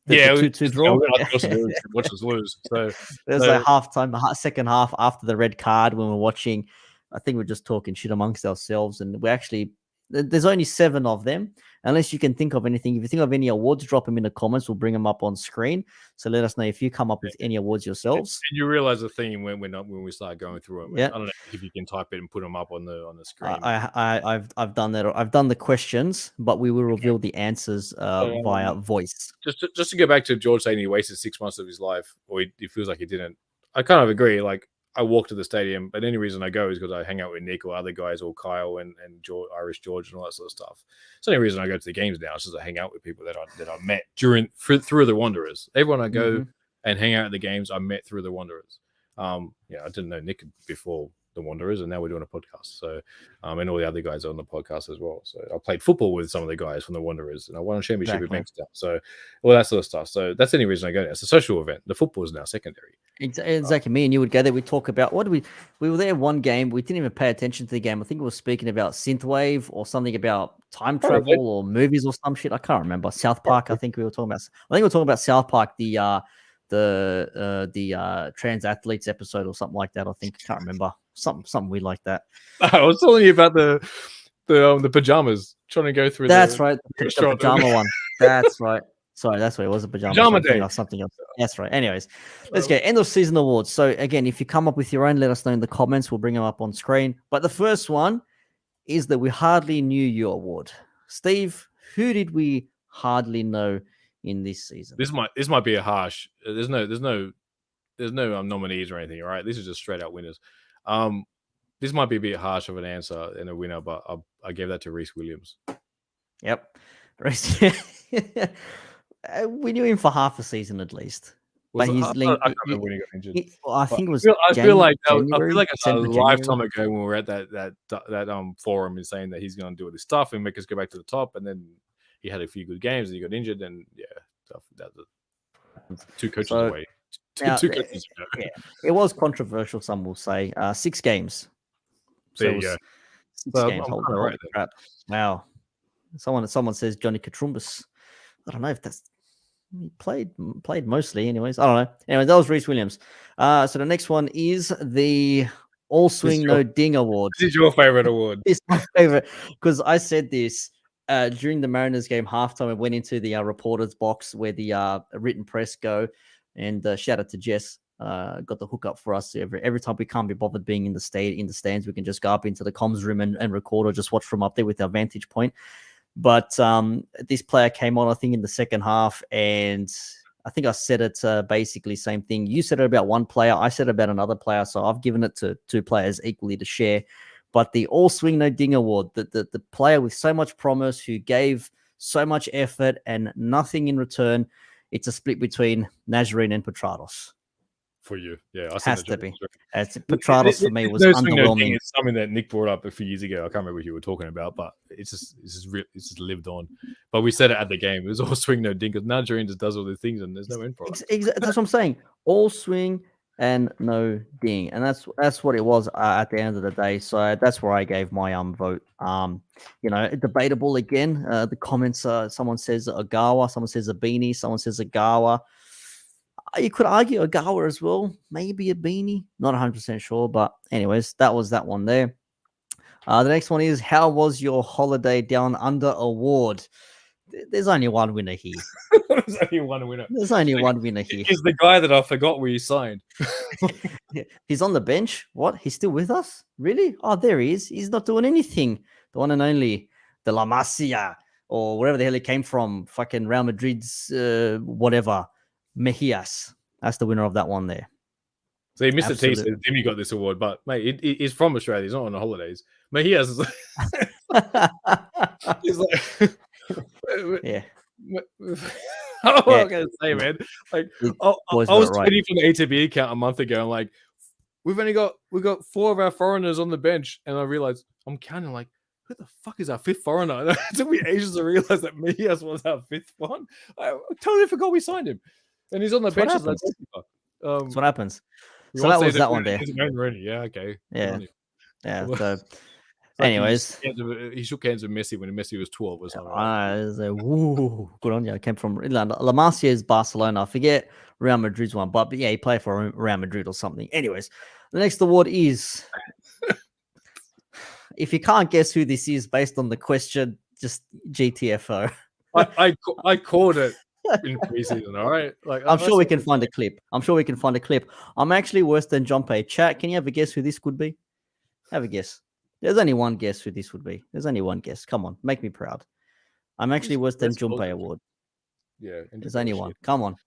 The 2-2 draw. Watch us lose. So there's a halftime, second half after the red card when we're watching. I think we're just talking shit amongst ourselves, and we're actually there's only 7 of them. Unless you can think of anything. If you think of any awards, drop them in the comments. We'll bring them up on screen. So let us know if you come up with any awards yourselves. And you realize the thing when we start going through them. Yeah. I don't know if you can type it and put them up on the screen. I've done that. I've done the questions, but we will reveal the answers via voice. Just to go back to George saying he wasted 6 months of his life, or he feels like he didn't. I kind of agree. Like, I walk to the stadium, but any reason I go is because I hang out with Nick or other guys, or Kyle and George, Irish George, and all that sort of stuff. So the only reason I go to the games now is just to hang out with people that I met through the Wanderers. Everyone I go and hang out at the games, I met through the Wanderers. I didn't know Nick before the Wanderers, and now we're doing a podcast. So, and all the other guys are on the podcast as well. So I played football with some of the guys from the Wanderers, and I won a championship with Bankstown. So all that sort of stuff. So that's the only reason I go there. It's a social event. The football is now secondary. Exactly. Me and you would go there. We talk about we were there one game. We didn't even pay attention to the game. I think we were speaking about synthwave or something about time travel or movies or some shit. I can't remember. South Park. I think we were talking about. I think we were talking about South Park. The trans athletes episode or something like that. I think. I can't remember. Something weird like that. I was telling you about the pajamas, trying to go through. That's right. The pajama one. That's right. Sorry, that's what it was, a pajama day or something else. That's right. Anyways, let's get end of season awards. So again, if you come up with your own, let us know in the comments. We'll bring them up on screen. But the first one is the We Hardly Knew You award. Steve, who did we hardly know in this season? This might be a harsh. There's no nominees or anything. All right, this is just straight out winners. This might be a bit harsh of an answer and a winner, but I gave that to Rhys Williams. Yep, Rhys. We knew him for half a season at least. I can't remember when he got injured. I think it was. I feel like it's a lifetime ago when we were at that forum and saying that he's going to do all this stuff and make us go back to the top, and then he had a few good games and he got injured, and two coaches away. Two coaches ago. Yeah, it was controversial. Some will say 6 games. So there you go. 6 games. Holy crap! Wow. Someone says Johnny Katrumbas. I don't know if that's he played mostly. Anyways, I don't know. Anyway, that was Rhys Williams. So the next one is the All Swing No Ding Award. This is your favorite award. It's my favorite because I said this during the Mariners game halftime. I went into the reporters box where the written press go, and shout out to Jess. Got the hookup for us. Every time we can't be bothered being in the stands, we can just go up into the comms room and record or just watch from up there with our vantage point. But this player came on, I think, in the second half, and I think I said it basically same thing. You said it about one player. I said it about another player. So I've given it to 2 players equally to share. But the All Swing No Ding Award, the player with so much promise who gave so much effort and nothing in return, it's a split between Nazarene and Petrados. For you, yeah, I has to be. Petrados for me was underwhelming. It's something that Nick brought up a few years ago. I can't remember what you were talking about, but it's just lived on. But we said it at the game. It was All Swing No Ding because Nazarene just does all these things and there's no end product. That's what I'm saying. All swing and no ding, and that's what it was at the end of the day. So that's where I gave my vote. Debatable again. The comments. Someone says Agawa. Someone says Abini. Someone says Agawa. You could argue Agawa as well, maybe a beanie. Not 100% sure, but anyways, that was that one there. The next one is How Was Your Holiday Down Under Award? There's only one winner here. There's only one winner. There's only one winner here. He's the guy that I forgot where he signed. He's on the bench. What? He's still with us? Really? Oh, there he is. He's not doing anything. The one and only, the La Masia, or wherever the hell he came from. Fucking Real Madrid's whatever. Mejias. That's the winner of that one there. So he missed Absolute. the T said Dimmy got this award, but mate, he's from Australia. He's not on the holidays. Mejias is he's like, Yeah. oh, Yeah. I'm gonna say, man. Like, It I was was not right. tweeting from the ATB account a month ago. I'm like, we've got 4 of our foreigners on the bench, and I realized I'm counting. Like, who the fuck is our 5th foreigner? And it took me ages to realize that Mejias was our 5th one. I totally forgot we signed him, and he's on the bench as a goalkeeper. That's what happens. You So want that to say was that one there. he's Wayne Rooney. Yeah, okay. Good Yeah. on you. Yeah. Well, So, It's like anyways. he shook hands with Messi when Messi was 12 or something. Woo, good on you. I came from La Masia is Barcelona. I forget Real Madrid's one, but yeah, he played for Real Madrid or something. Anyways, the next award is if you can't guess who this is based on the question, just GTFO. I called it in preseason, all right? Like I'm sure we can find a clip. I'm actually worse than Jompe. Chat, can you have a guess who this could be? Have a guess. There's only one guess who this would be. There's only one guess. Come on, make me proud. I'm actually worse than Let's go. Jompe Award. Yeah, There's only one. Come on.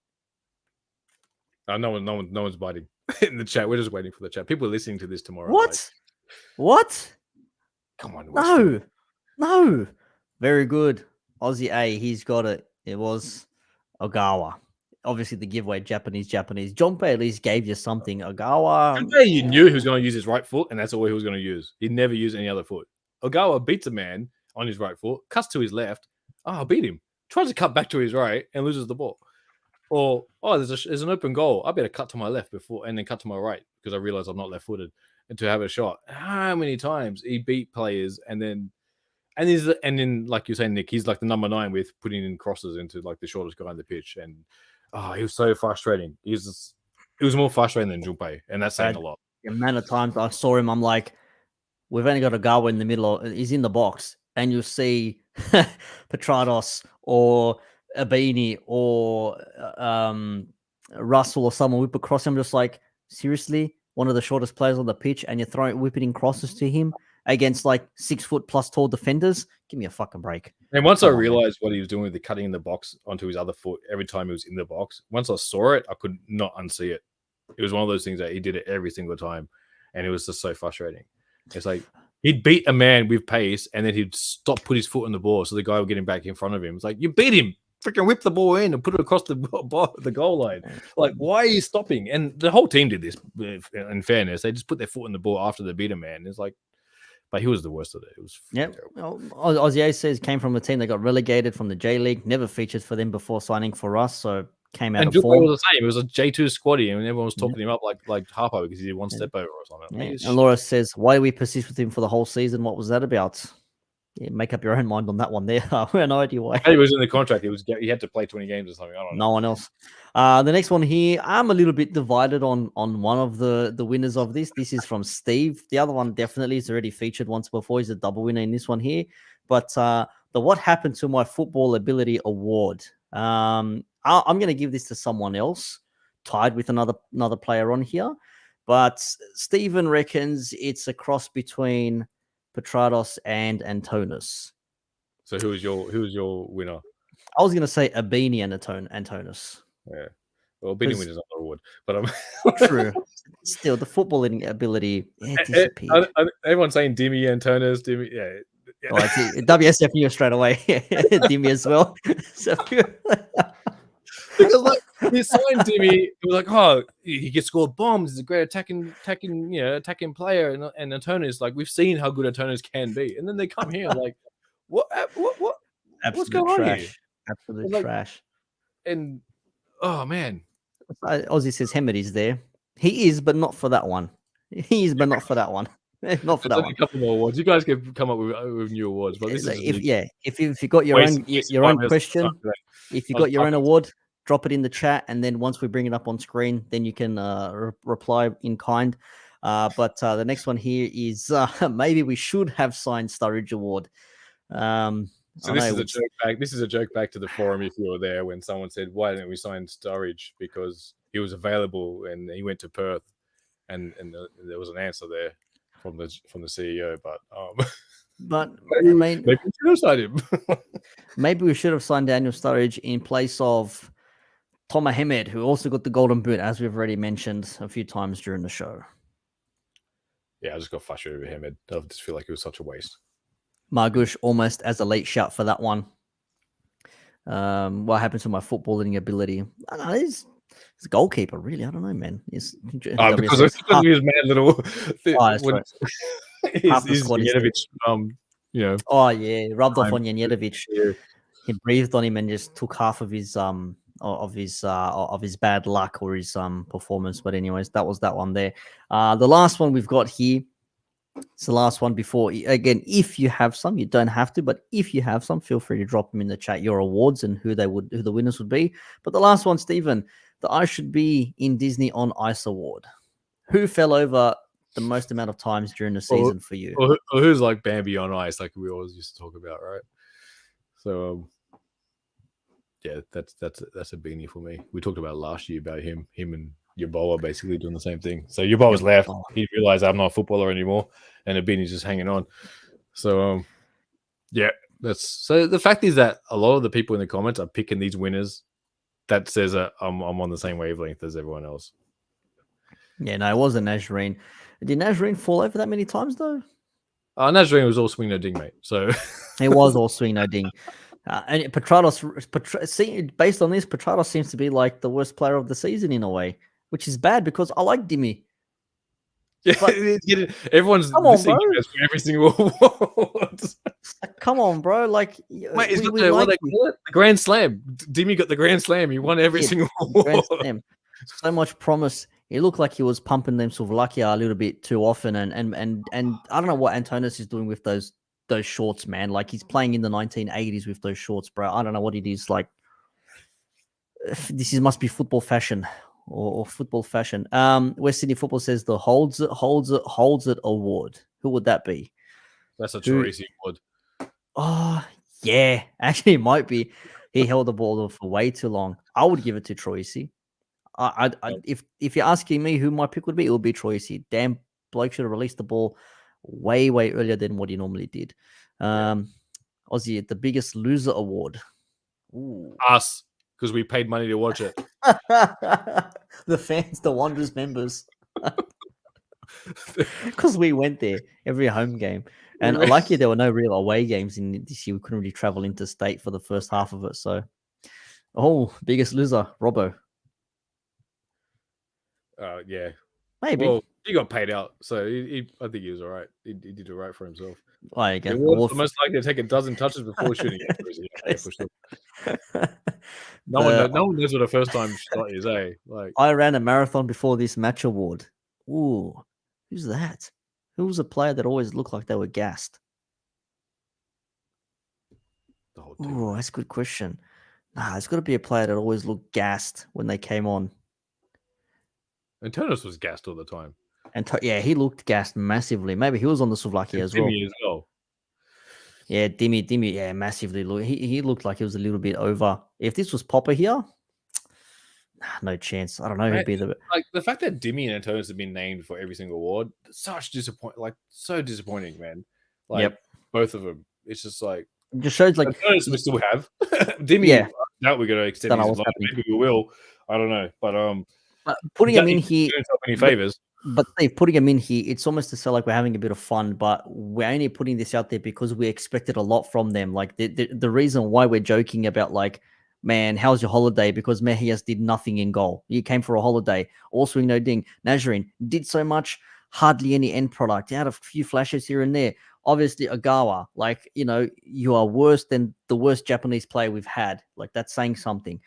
No one's biting in the chat. We're just waiting for the chat. People are listening to this tomorrow. What? Like, What? come on. Westfield. No. Very good. Aussie A, he's got it. It was Ogawa. Obviously, the giveaway, Japanese. Jompe at least gave you something. Ogawa. Today you knew he was going to use his right foot, and that's all he was going to use. He'd never use any other foot. Ogawa beats a man on his right foot, cuts to his left. Oh, I beat him. Tries to cut back to his right and loses the ball. Or, there's an open goal. I better cut to my left before and then cut to my right because I realize I'm not left-footed and to have a shot. How many times he beat players and then like you're saying, Nick, he's like the number 9 with putting in crosses into like the shortest guy on the pitch. And he was so frustrating. It was more frustrating than Junpei, and that's saying a lot. The amount of times I saw him, I'm like, we've only got Ogawa in the middle. He's in the box, and you'll see Petrados or Abini or Russell or someone whip across him. Just like, seriously, one of the shortest players on the pitch, and you're whipping in crosses to him against like 6 foot plus tall defenders. Give me a fucking break. And once I realized what he was doing with the cutting in the box onto his other foot every time he was in the box, once I saw it, I could not unsee it. It was one of those things that he did it every single time, and it was just so frustrating. It's like he'd beat a man with pace, and then he'd put his foot on the ball, so the guy would get him back in front of him. It's like, you beat him, freaking whip the ball in and put it across the goal line. Like, why are you stopping? And the whole team did this. In fairness, they just put their foot on the ball after they beat a man. It's like, but he was the worst of it. It was terrible. Aussie says came from a team that got relegated from the J League, never featured for them before signing for us, so came out and of form. Was the same. It was a J2 squaddy, and everyone was talking him up like Harpo because he did one step over or something. Yeah. And Laura says, why do we persist with him for the whole season? What was that about? Yeah, make up your own mind on that one there. I have no idea why. He was in the contract. He had to play 20 games or something. I don't know. No one else. The next one here, I'm a little bit divided on one of the winners of this. This is from Steve. The other one definitely is already featured once before. He's a double winner in this one here. But the What Happened to My Football Ability Award. I'm going to give this to someone else, tied with another player on here. But Stephen reckons it's a cross between Petrados and Antonis. So who was your winner? I was going to say Abini and Antonis. Yeah. Well, Abini wins another award, but true. Still, the footballing ability disappeared. Everyone's saying Dimmy, Antonis, Dimmy. Yeah. Oh, WSF knew straight away. Dimmy as well. So, because like he signed Dimmy, it was like, oh, he gets scored bombs. He's a great attacking player, and Antonis, like we've seen how good Antonis can be, and then they come here like, what? What's going on here? Absolute trash. And oh man, Aussie says Hemed is there. He is, but not for that one. He is, but not for that one. Not for that one. A couple more awards. You guys can come up with new awards, but this if you got your own question, if you got your own award, drop it in the chat, and then once we bring it up on screen, then you can reply in kind. But the next one here is maybe we should have signed Sturridge Award. So I this know is a it's- joke back. This is a joke back to the forum. If you were there when someone said, "Why didn't we sign Sturridge?" Because he was available and he went to Perth, and there was an answer there from the CEO. But But I maybe, mean, maybe we should have signed him. maybe we should have signed Daniel Sturridge in place of Tom Ahmed, who also got the Golden Boot, as we've already mentioned a few times during the show. Yeah, I just got frustrated with him. I just feel like it was such a waste. Margush almost as a late shout for that one. What happened to my footballing ability? I don't know, he's a goalkeeper, really. I don't know, man. Because of his mad little thing. Oh, that's right. Half the His squad is Janovic, Oh yeah, rubbed off time. on Janjetovic. Yeah. He breathed on him and just took half of his bad luck or his performance. But anyways, that was that one there. The last one we've got here. It's the last one before. Again, if you have some, you don't have to, but if you have some, feel free to drop them in the chat, your awards and who the winners would be. But the last one, Stephen, the I Should Be in Disney on Ice award. Who fell over the most amount of times during the season for you? Or who's like Bambi on ice, like we always used to talk about, right? So yeah, that's a beanie for me. We talked about last year about him and Yeboah basically doing the same thing. So Yeboah's left. He realized I'm not a footballer anymore, and the beanie's just hanging on. So yeah, so the fact is that a lot of the people in the comments are picking these winners. That says that I'm on the same wavelength as everyone else. Yeah, no, it wasn't Nazarene. Did Nazarene fall over that many times though? Nazarene was all swing no ding, mate. So it was all swing no ding. And Petrados, based on this, Petrados seems to be like the worst player of the season in a way, which is bad because I like Dimmy. Yeah, but, everyone's missing for every single award. Come on, bro! Like, mate, he's got the Grand Slam. Dimmy got the Grand Slam. He won every single award. So much promise. He looked like he was pumping them Slovakia a little bit too often, and I don't know what Antonis is doing with those shorts, man. Like he's playing in the 1980s with those shorts, bro. I don't know what it is. Like must be football fashion or football fashion. West Sydney Football says the holds it award. Who would that be? That's a Tracy award. Oh yeah, actually it might be. He held the ball for way too long. I would give it to Troisi. If you're asking me who my pick would be, it would be Troisi. Damn bloke should have released the ball way earlier than what he normally did. Aussie, the biggest loser award. Ooh. Us, because we paid money to watch it. The fans, the Wanderers members. Because we went there every home game. And lucky there were no real away games in this year. We couldn't really travel interstate for the first half of it. So, biggest loser, Robbo. Yeah. Maybe. Well, he got paid out, so I think he was all right. He did it right for himself. I guess. Most likely to take a dozen touches before shooting. No one knows what a first time shot is, eh? Like I ran a marathon before this match award. Ooh, who's that? Who was a player that always looked like they were gassed? Oh, that's a good question. Nah, it's got to be a player that always looked gassed when they came on. And Turnus was gassed all the time. And he looked gassed massively. Maybe he was on the Slovakia as well. Dimmy as well. Yeah, Dimmy, yeah, massively. He looked like he was a little bit over. If this was Popper here, no chance. I don't know who'd be the the fact that Dimmy and Antonis have been named for every single award. So disappointing, man. Like both of them. It's just like it just shows like Antonis we still have Dimmy. Yeah, now we're gonna extend his life. Maybe we will. I don't know, but putting him in here, any favors. But putting him in here, it's almost to sound like we're having a bit of fun, but we're only putting this out there because we expected a lot from them. Like the reason why we're joking about like, man, how's your holiday? Because Mejias did nothing in goal. He came for a holiday. All swing, no ding. Nazarene did so much, hardly any end product. He had a few flashes here and there. Obviously, Agawa, like, you are worse than the worst Japanese player we've had. Like, that's saying something.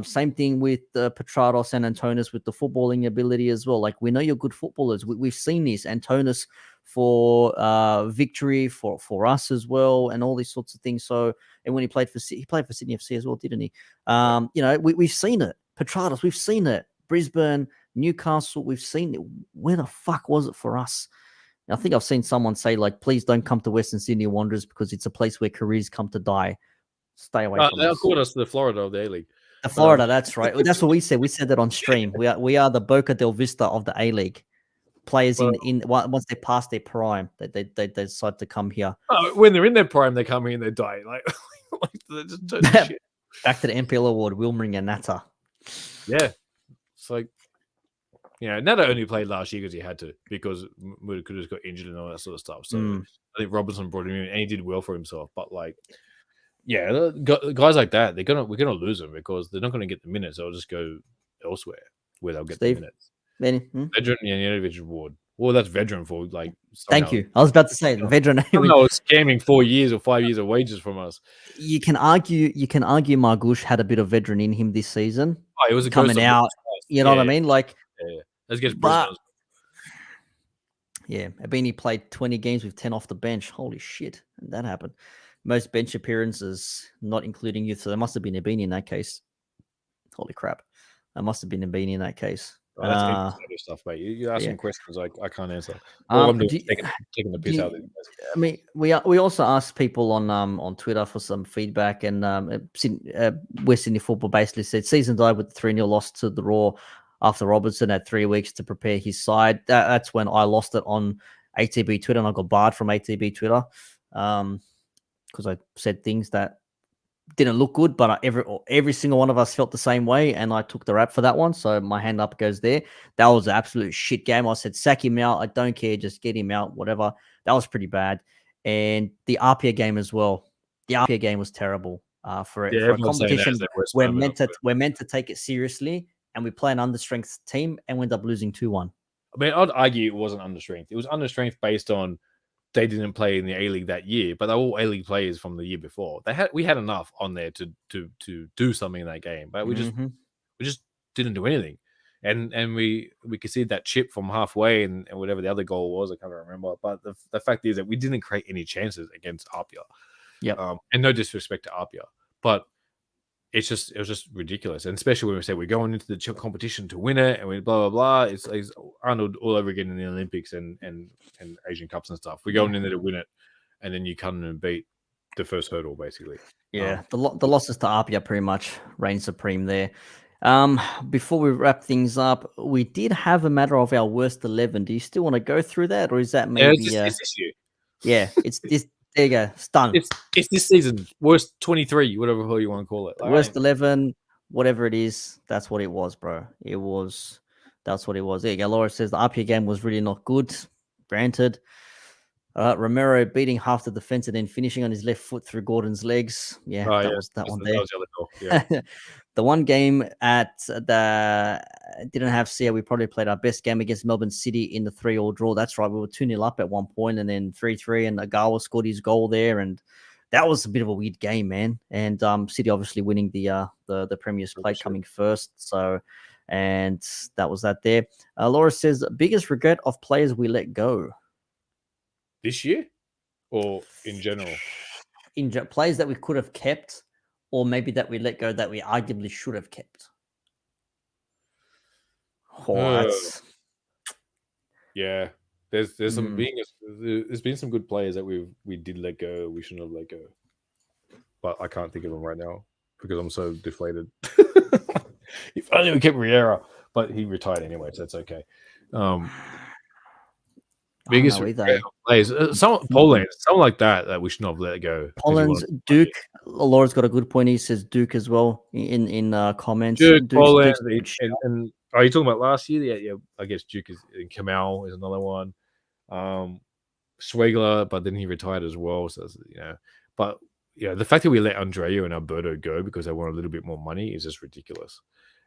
Same thing with Petrados and Antonis with the footballing ability as well. Like, we know you're good footballers. We've seen this. Antonis for victory for us as well, and all these sorts of things. So, and when he played for Sydney FC as well, didn't he? We've seen it. Petrados, we've seen it. Brisbane, Newcastle, we've seen it. Where the fuck was it for us? I think I've seen someone say like, "Please don't come to Western Sydney Wanderers because it's a place where careers come to die. Stay away from They us." called us the Florida of the A-League. The Florida, that's right. That's what we said. We said that on stream. We are the Boca del Vista of the A League. Players in once they pass their prime, they decide to come here. When they're in their prime, they come here and they die. Like they just don't do shit. Back to the NPL award, Wilmering and Natta. Yeah, it's like, Natta only played last year because he had to, because Mutakuda's got injured and all that sort of stuff. So I think Robinson brought him in and he did well for himself. But like, guys like that, we're gonna lose them because they're not gonna get the minutes. They'll just go elsewhere where they'll get the minutes. Veteran Janovic award. Well, that's veteran for like. Thank you. I was about to say veteran. No, scamming 4 years or 5 years of wages from us. You can argue Margush had a bit of veteran in him this season. Oh, it was coming out. You know what I mean? Like, let's get Brisbane. Yeah, Abini played 20 games with 10 off the bench. Holy shit, that happened. Most bench appearances, not including youth. So there must have been Abini in that case. Holy crap, that must have been Abini in that case. Oh, that's stuff, mate. You ask some questions I can't answer. I'm taking the piss out of it. I mean, we also asked people on Twitter for some feedback, and West Sydney Football basically said season died with the 3-0 loss to the Raw after Robertson had 3 weeks to prepare his side. That's when I lost it on ATB Twitter, and I got barred from ATB Twitter because I said things that didn't look good, but every single one of us felt the same way, and I took the rap for that one. So my hand up goes there. That was an absolute shit game. I said, sack him out. I don't care. Just get him out, whatever. That was pretty bad. And the RPA game as well. The RPA game was terrible for a competition. We're meant to take it seriously, and we play an understrength team and we end up losing 2-1. I mean, I'd argue it wasn't understrength. It was understrength based on they didn't play in the A-League that year, but they're all A-League players from the year before. We had enough on there to do something in that game, but we just didn't do anything. And we could see that chip from halfway and whatever the other goal was, I can't remember. But the fact is that we didn't create any chances against Apia. Yeah. And no disrespect to Apia, but it was just ridiculous. And especially when we say we're going into the competition to win it and we blah, blah, blah. It's Arnold all over again in the Olympics and Asian Cups and stuff. We're going in there to win it, and then you come in and beat the first hurdle, basically. Yeah, the losses to Apia pretty much reign supreme there. Before we wrap things up, we did have a matter of our worst 11. Do you still want to go through that, or is that maybe? Yeah, it's this year. Yeah, it's this. There you go. It's done. It's this season. Worst 23, whatever the hell you want to call it. Worst 11, whatever it is. That's what it was, bro. That's what it was. There you go. Laura says the RPA game was really not good. Granted. Romero beating half the defense and then finishing on his left foot through Gordon's legs. Yeah, that was that one there. Yeah. The one game at the didn't have Sia. We probably played our best game against Melbourne City in the 3-3 draw. That's right. We were 2-0 up at one point and then 3-3, and Agawa scored his goal there. And that was a bit of a weird game, man. And City obviously winning the Premier's Plate coming first. So, and that was that there. Laura says, biggest regret of players we let go. This year or in general? Players that we could have kept, or maybe that we let go that we arguably should have kept. Yeah, there's been some good players that we did let go. We shouldn't have let go, but I can't think of them right now because I'm so deflated. If only we kept Riera, but he retired anyway, so that's okay. Biggest players, Poland, someone like that we shouldn't have let go. Poland's Duke. Laura's got a good point. He says Duke as well in comments. Duke, Poland, and are you talking about last year? Yeah. I guess Duke is. And Kamal is another one. Schwegler, but then he retired as well. So but the fact that we let Andreu and Alberto go because they want a little bit more money is just ridiculous.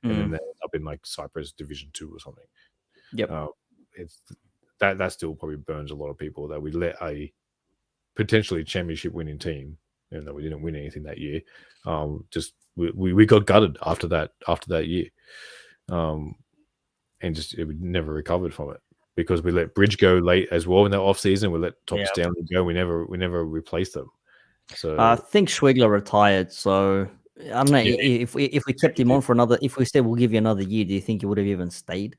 And then they end up in like Cyprus Division 2 or something. Yep. It's that still probably burns a lot of people that we let a potentially championship winning team, even though we didn't win anything that year. We got gutted after that year. And just we never recovered from it because we let Bridge go late as well in the off season. We let Top Stanley go. We never replaced them. So I think Schwegler retired. So I don't know if we kept him on for another. If we said we'll give you another year, do you think he would have even stayed?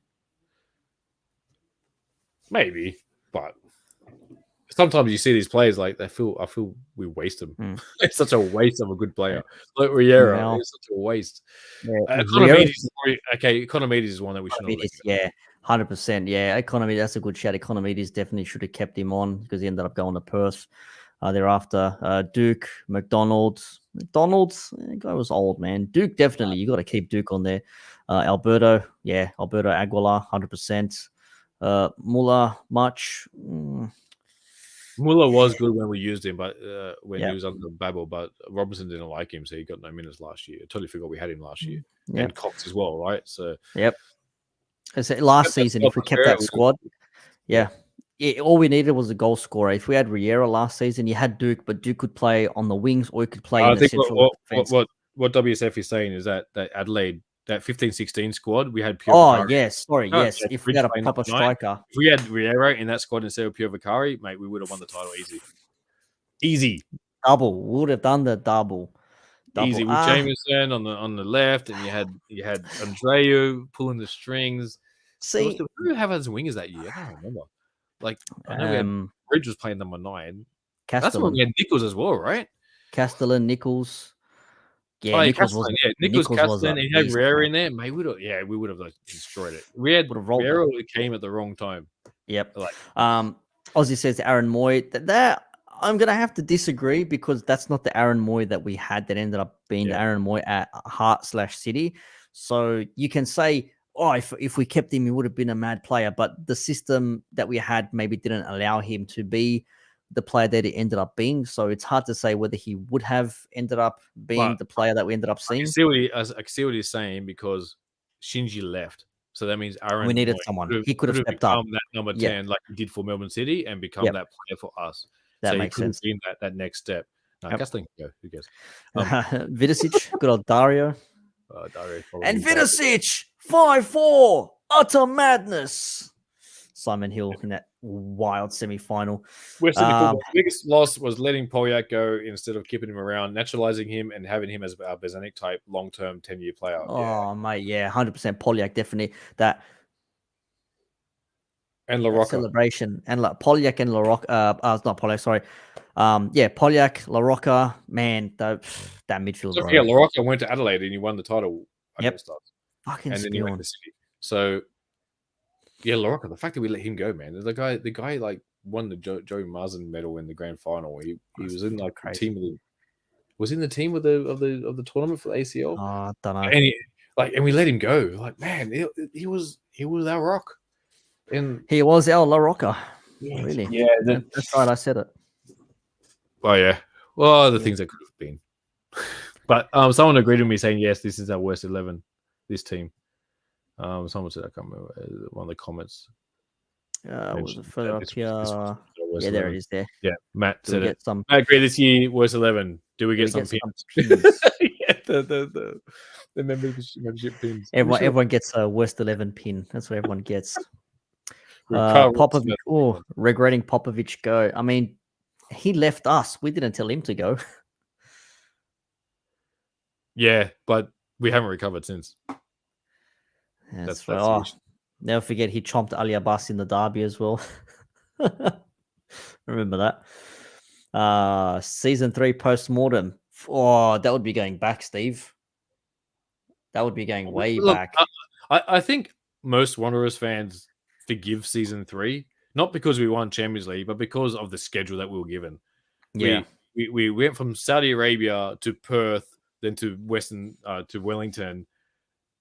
Maybe, but sometimes you see these players like I feel we waste them. Mm. It's such a waste of a good player. Like Riera, Now- it's such a waste. Yeah, Economides is one that we should not let Economides, go. yeah, 100%. Yeah, Economy. That's a good shout. Economides definitely should have kept him on because he ended up going to Perth thereafter. Duke, McDonald's, guy was old, man. Duke definitely. You got to keep Duke on there. Alberto Aguilar, 100%. Muller, much. Muller was good when we used him, but when Yeah. he was under Babel, but Robinson didn't like him, so he got no minutes last year. I totally forgot we had him last year, Yep. and Cox as well, right? So I said last That's season, what if we kept that we- squad, yeah, all we needed was a goal scorer. If we had Riera last season, you had Duke, but Duke could play on the wings or he could play I in the think central defense. what WSF is saying is that Adelaide, that 15-16 squad, we had Pure Oh, Vicari. yes. Sorry, No, yes. yeah, If we had a Bridge proper playing number striker. If we had Riera in that squad instead of Pure Vicari, mate, we would have won the title easy. Easy. Double. We would have done the double. Easy with Jameson on the left, and you had Andreu pulling the strings. See, Who did we have as wingers that year? I don't remember. Like I know we had Bridge was playing number 9. That's when we had Nichols as well, right? Castellan, Nichols. Yeah, Oh, Nichols Castellan, was yeah. Nichols, Castellan, a and he had beast, Riera man. in there. Mate, we would have like, destroyed it. We had Would have rolled Riera who came at the wrong time. Yep. Like, Aussie says Aaron Moy. That I'm gonna have to disagree because that's not the Aaron Moy that we had that ended up being the Aaron Moy at Heart/City. So you can say, oh, if we kept him, he would have been a mad player. But the system that we had maybe didn't allow him to be the player that he ended up being. So it's hard to say whether he would have ended up being the player that we ended up I seeing. can see what he's saying because Shinji left. So that means Aaron We needed Moy someone. He could have stepped up. That number 10 like he did for Melbourne City and become that player for us. That so makes he could sense. have been that next step. No, Castellan can go. Who cares? Vidicic, good old Dario. Dario And Vidicic, 5-4, utter madness. Simon Hill in that wild semi-final. Western the biggest loss was letting Polyak go instead of keeping him around, naturalizing him and having him as our Bezanik type long-term 10-year player. Oh, mate, yeah, 100% Polyak, definitely. That and La Rocca. Celebration. And Polyak and La Rocca. It's not Polyak, sorry. Polyak, La Rocca, man, that midfield. So, yeah, La Rocca went to Adelaide and he won the title against us. Fucking and then he went to City. So, yeah, La Rocca, the fact that we let him go, man. The guy like won the Joe Marsden medal in the grand final. He was in like the team of the in the team of the tournament for the ACL. Oh, I don't know. And we let him go. Like, man, he was our rock. And he was our La Rocca. Really? Yeah, that's right. I said it. Oh yeah. Well, the things that could have been. But someone agreed with me saying yes, this is our worst 11. This team. Someone said I can't remember one of the comments. Was it further up here? Yeah, 11. there it is. There. Yeah, Matt said it. Some... I agree. This year worst 11. Do we get some pins? Yeah, the membership pins. Everyone gets a worst 11 pin. That's what everyone gets. Popovic. Oh, regretting Popovic go. I mean, he left us. We didn't tell him to go. Yeah, but we haven't recovered since. That's right. Never forget he chomped Ali Abbas in the derby as well. Remember that? Season 3 post-mortem. Oh, that would be going back, Steve. That would be going way back. I think most Wanderers fans forgive season 3, not because we won Champions League, but because of the schedule that we were given. Yeah. We went from Saudi Arabia to Perth, then to to Wellington,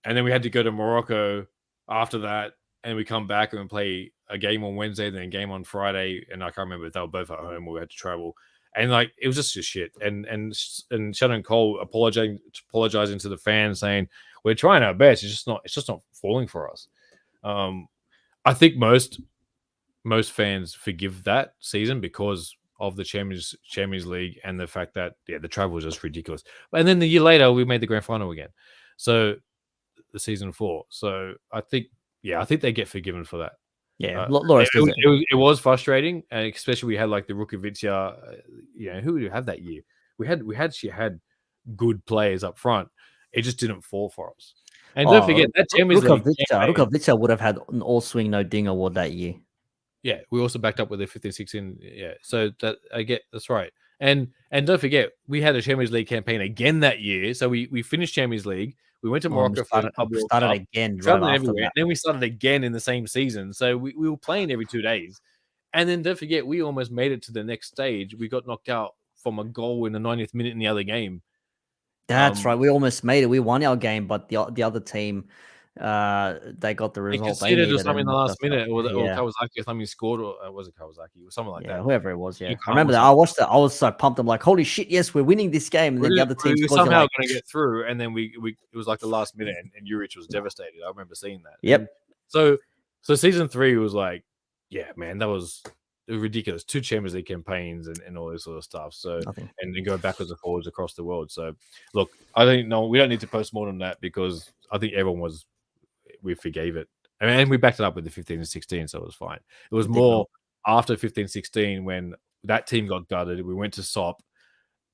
and then we had to go to Morocco after that, and we come back and play a game on Wednesday, then a game on Friday, and I can't remember if they were both at home or we had to travel. And like it was just shit. And Shannon Cole apologizing to the fans, saying we're trying our best. It's just not falling for us. I think most fans forgive that season because of the Champions League and the fact that the travel was just ridiculous. And then the year later we made the grand final again. So the season 4. So I think they get forgiven for that. Yeah, it was frustrating, and especially we had like the Rukavica. Who did we have that year? We had good players up front. It just didn't fall for us. And don't forget that Champions League. Rukavica would have had an all swing no ding award that year. Yeah, we also backed up with the 15-16. Yeah, so that I get that's right. And don't forget, we had a Champions League campaign again that year. So we finished Champions League. We went to Oh, Morocco for the Club we World started Cup, again right traveling after everywhere. that. And then we started again in the same season. So we were playing every 2 days. And then don't forget, we almost made it to the next stage. We got knocked out from a goal in the 90th minute in the other game. That's right. We almost made it. We won our game, but the other team, they got the They result they conceded or needed. something in the last minute, or Yeah. Kawasaki or something scored, or was it Kawasaki or something like that? Whoever it was. Yeah, You I remember that. I watched that. I was so pumped. I'm like, holy shit, yes, we're winning this game. And then the other team we were scores, you're somehow like, going to get through, and then we it was like the last minute, and Juric was devastated. I remember seeing that. Yep. And so season 3 was like, yeah, man, that was ridiculous. 2 Champions League campaigns and all this sort of stuff. So nothing. and then going backwards and forwards across the world. So look, I think we don't need to postmortem that because I think everyone we forgave it. And we backed it up with the 15 and 16, so it was fine. It was more after 15-16 when that team got gutted. We went to SOP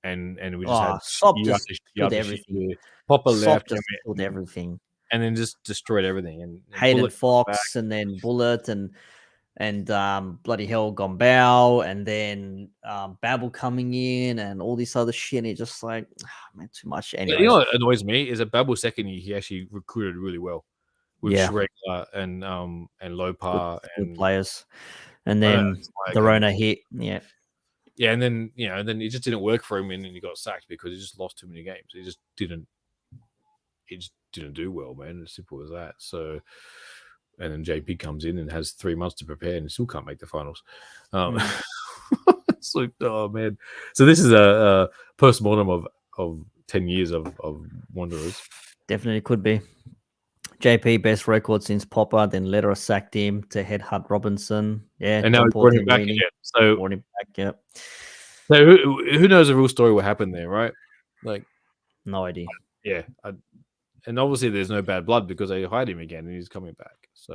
and we just had SOP just killed everything. Popper SOP left just killed everything. and then just destroyed everything. And Hayden Bullet Fox and then Bullet and bloody hell Gombau and then Babel coming in and all this other shit. And it's just like, man, too much. Anyway, you know what annoys me is that Babel's second year he actually recruited really well with Schreckler and Lopar good and players. And then the Rona hit. Yeah. Yeah, and then and then it just didn't work for him, and he got sacked because he just lost too many games. He just didn't do well, man. As simple as that. So, and then JP comes in and has 3 months to prepare, and still can't make the finals. It's like, oh man. So this is a post-mortem of 10 years of Wanderers. Definitely could be. JP best record since Popper, then Lederer sacked him to headhunt Robinson. Yeah, and now he brought him back again. So brought him back. Yeah. So who knows the real story? What happened there, right? Like, no idea. Yeah, and obviously there's no bad blood because they hired him again and he's coming back. So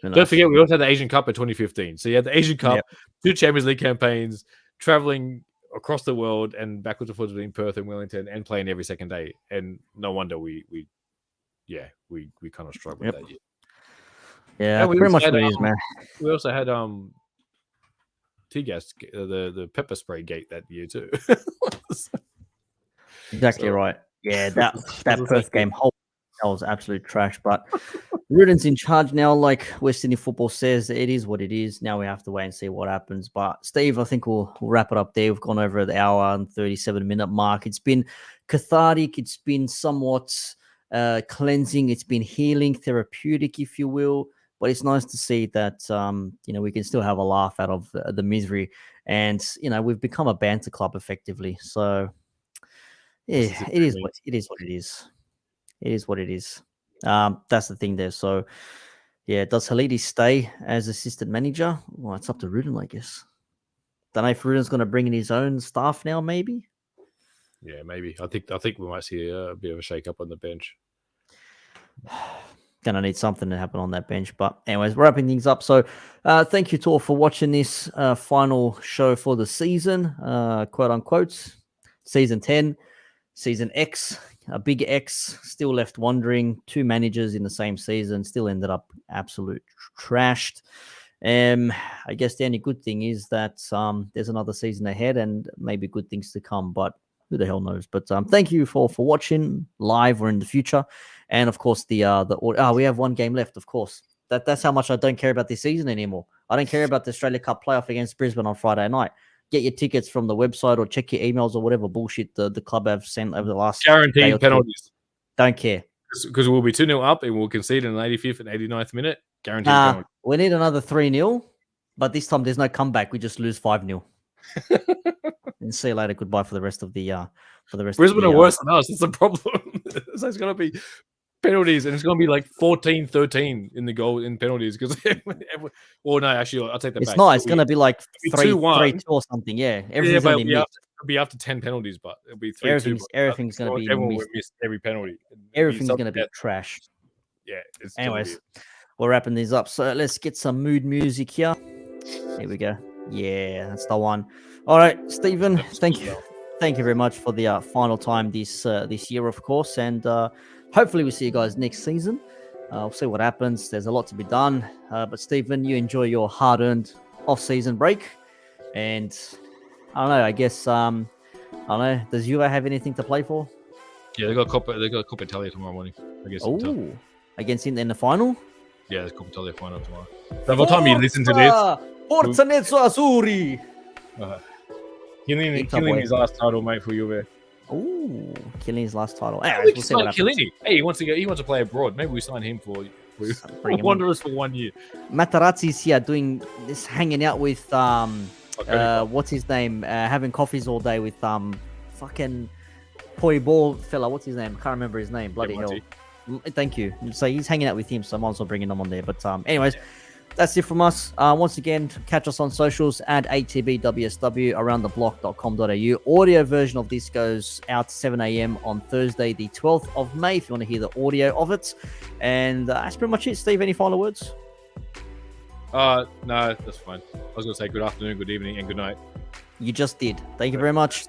don't forget, we also had the Asian Cup in 2015. So you had the Asian Cup, 2 Champions League campaigns, traveling across the world and backwards and forwards between Perth and Wellington, and playing every second day. And no wonder we kind of struggled that year. Yeah, pretty much what it is, man. We also had T-gas, the pepper spray gate that year too. Exactly right. Yeah, that Perth game, that was absolute trash. But Ruden's in charge now. Like West Sydney Football says, it is what it is. Now we have to wait and see what happens. But Steve, I think we'll wrap it up there. We've gone over the hour and 37-minute mark. It's been cathartic. It's been somewhat cleansing. It's been healing, therapeutic, if you will. But it's nice to see that we can still have a laugh out of the misery, and we've become a banter club effectively. So yeah, it is what it is. It is what it is. That's the thing there. So yeah, does Halidi stay as assistant manager? Well, it's up to Ruden, I guess. Don't know if Ruden's going to bring in his own staff now. Maybe. Yeah, maybe. I think we might see a bit of a shake up on the bench. Gonna need something to happen on that bench. But anyways, we're wrapping things up. So thank you to all for watching this final show for the season, quote unquote, season 10, season X, a big X, still left wondering. 2 managers in the same season, still ended up absolute trashed. I guess the only good thing is that there's another season ahead and maybe good things to come, but who the hell knows? But thank you for watching live or in the future. And of course, we have 1 game left. Of course, that's how much I don't care about this season anymore. I don't care about the Australia Cup playoff against Brisbane on Friday night. Get your tickets from the website or check your emails or whatever bullshit the club have sent over the last guaranteed penalties. Don't care because we'll be 2-0 up and we'll concede in the 85th and 89th minute. Guaranteed penalty. We need another 3-0, but this time there's no comeback. We just lose 5-0. And see you later. Goodbye for the rest of the Brisbane are worse than us. It's a problem. So it's going to be penalties, and it's going to be like 14-13 in the goal in penalties because well, no, actually, I'll take that back. It's not. It's going to be like 3-2 or something. Yeah, everything's going to be missed. It'll be after 10 penalties, but it'll be 3-2. Everything's going to be everyone missed. will miss every penalty. Everything's going to be trash. Yeah. Anyways, we're wrapping these up. So let's get some mood music here. Here we go. Yeah, that's the one. All right, Stephen. Thank you very much for the final time this year, of course, and hopefully we'll see you guys next season. We'll see what happens. There's a lot to be done, but Stephen, you enjoy your hard-earned off-season break, and I don't know. I guess I don't know. Does Juve have anything to play for? Yeah, they got Coppa Italia tomorrow morning. I guess. Oh, against Inter in the final. Yeah, there's Coppa Italia final tomorrow. So by the time you listen to this, Forza Nerazzurri. Killing his last title, mate, for Juve. Oh, killing his last title. Hey, Anyways, we'll see what happens. Chiellini. Hey, he wants to play abroad. Maybe we sign him for Bring him Wanderers for 1 year. Materazzi's here doing this, hanging out with Okay. what's his name? Having coffees all day with fucking Poi Ball fella. What's his name? Can't remember his name. Bloody hell. Thank you. So he's hanging out with him, so I might as well bring him on there. But anyways, that's it from us. Once again, catch us on socials at ATBWSW, aroundtheblock.com.au. Audio version of this goes out 7 a.m. on Thursday, the 12th of May, if you want to hear the audio of it. And that's pretty much it. Steve, any final words? No, that's fine. I was going to say good afternoon, good evening, and good night. You just did. Thank you very much.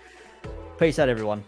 Peace out, everyone.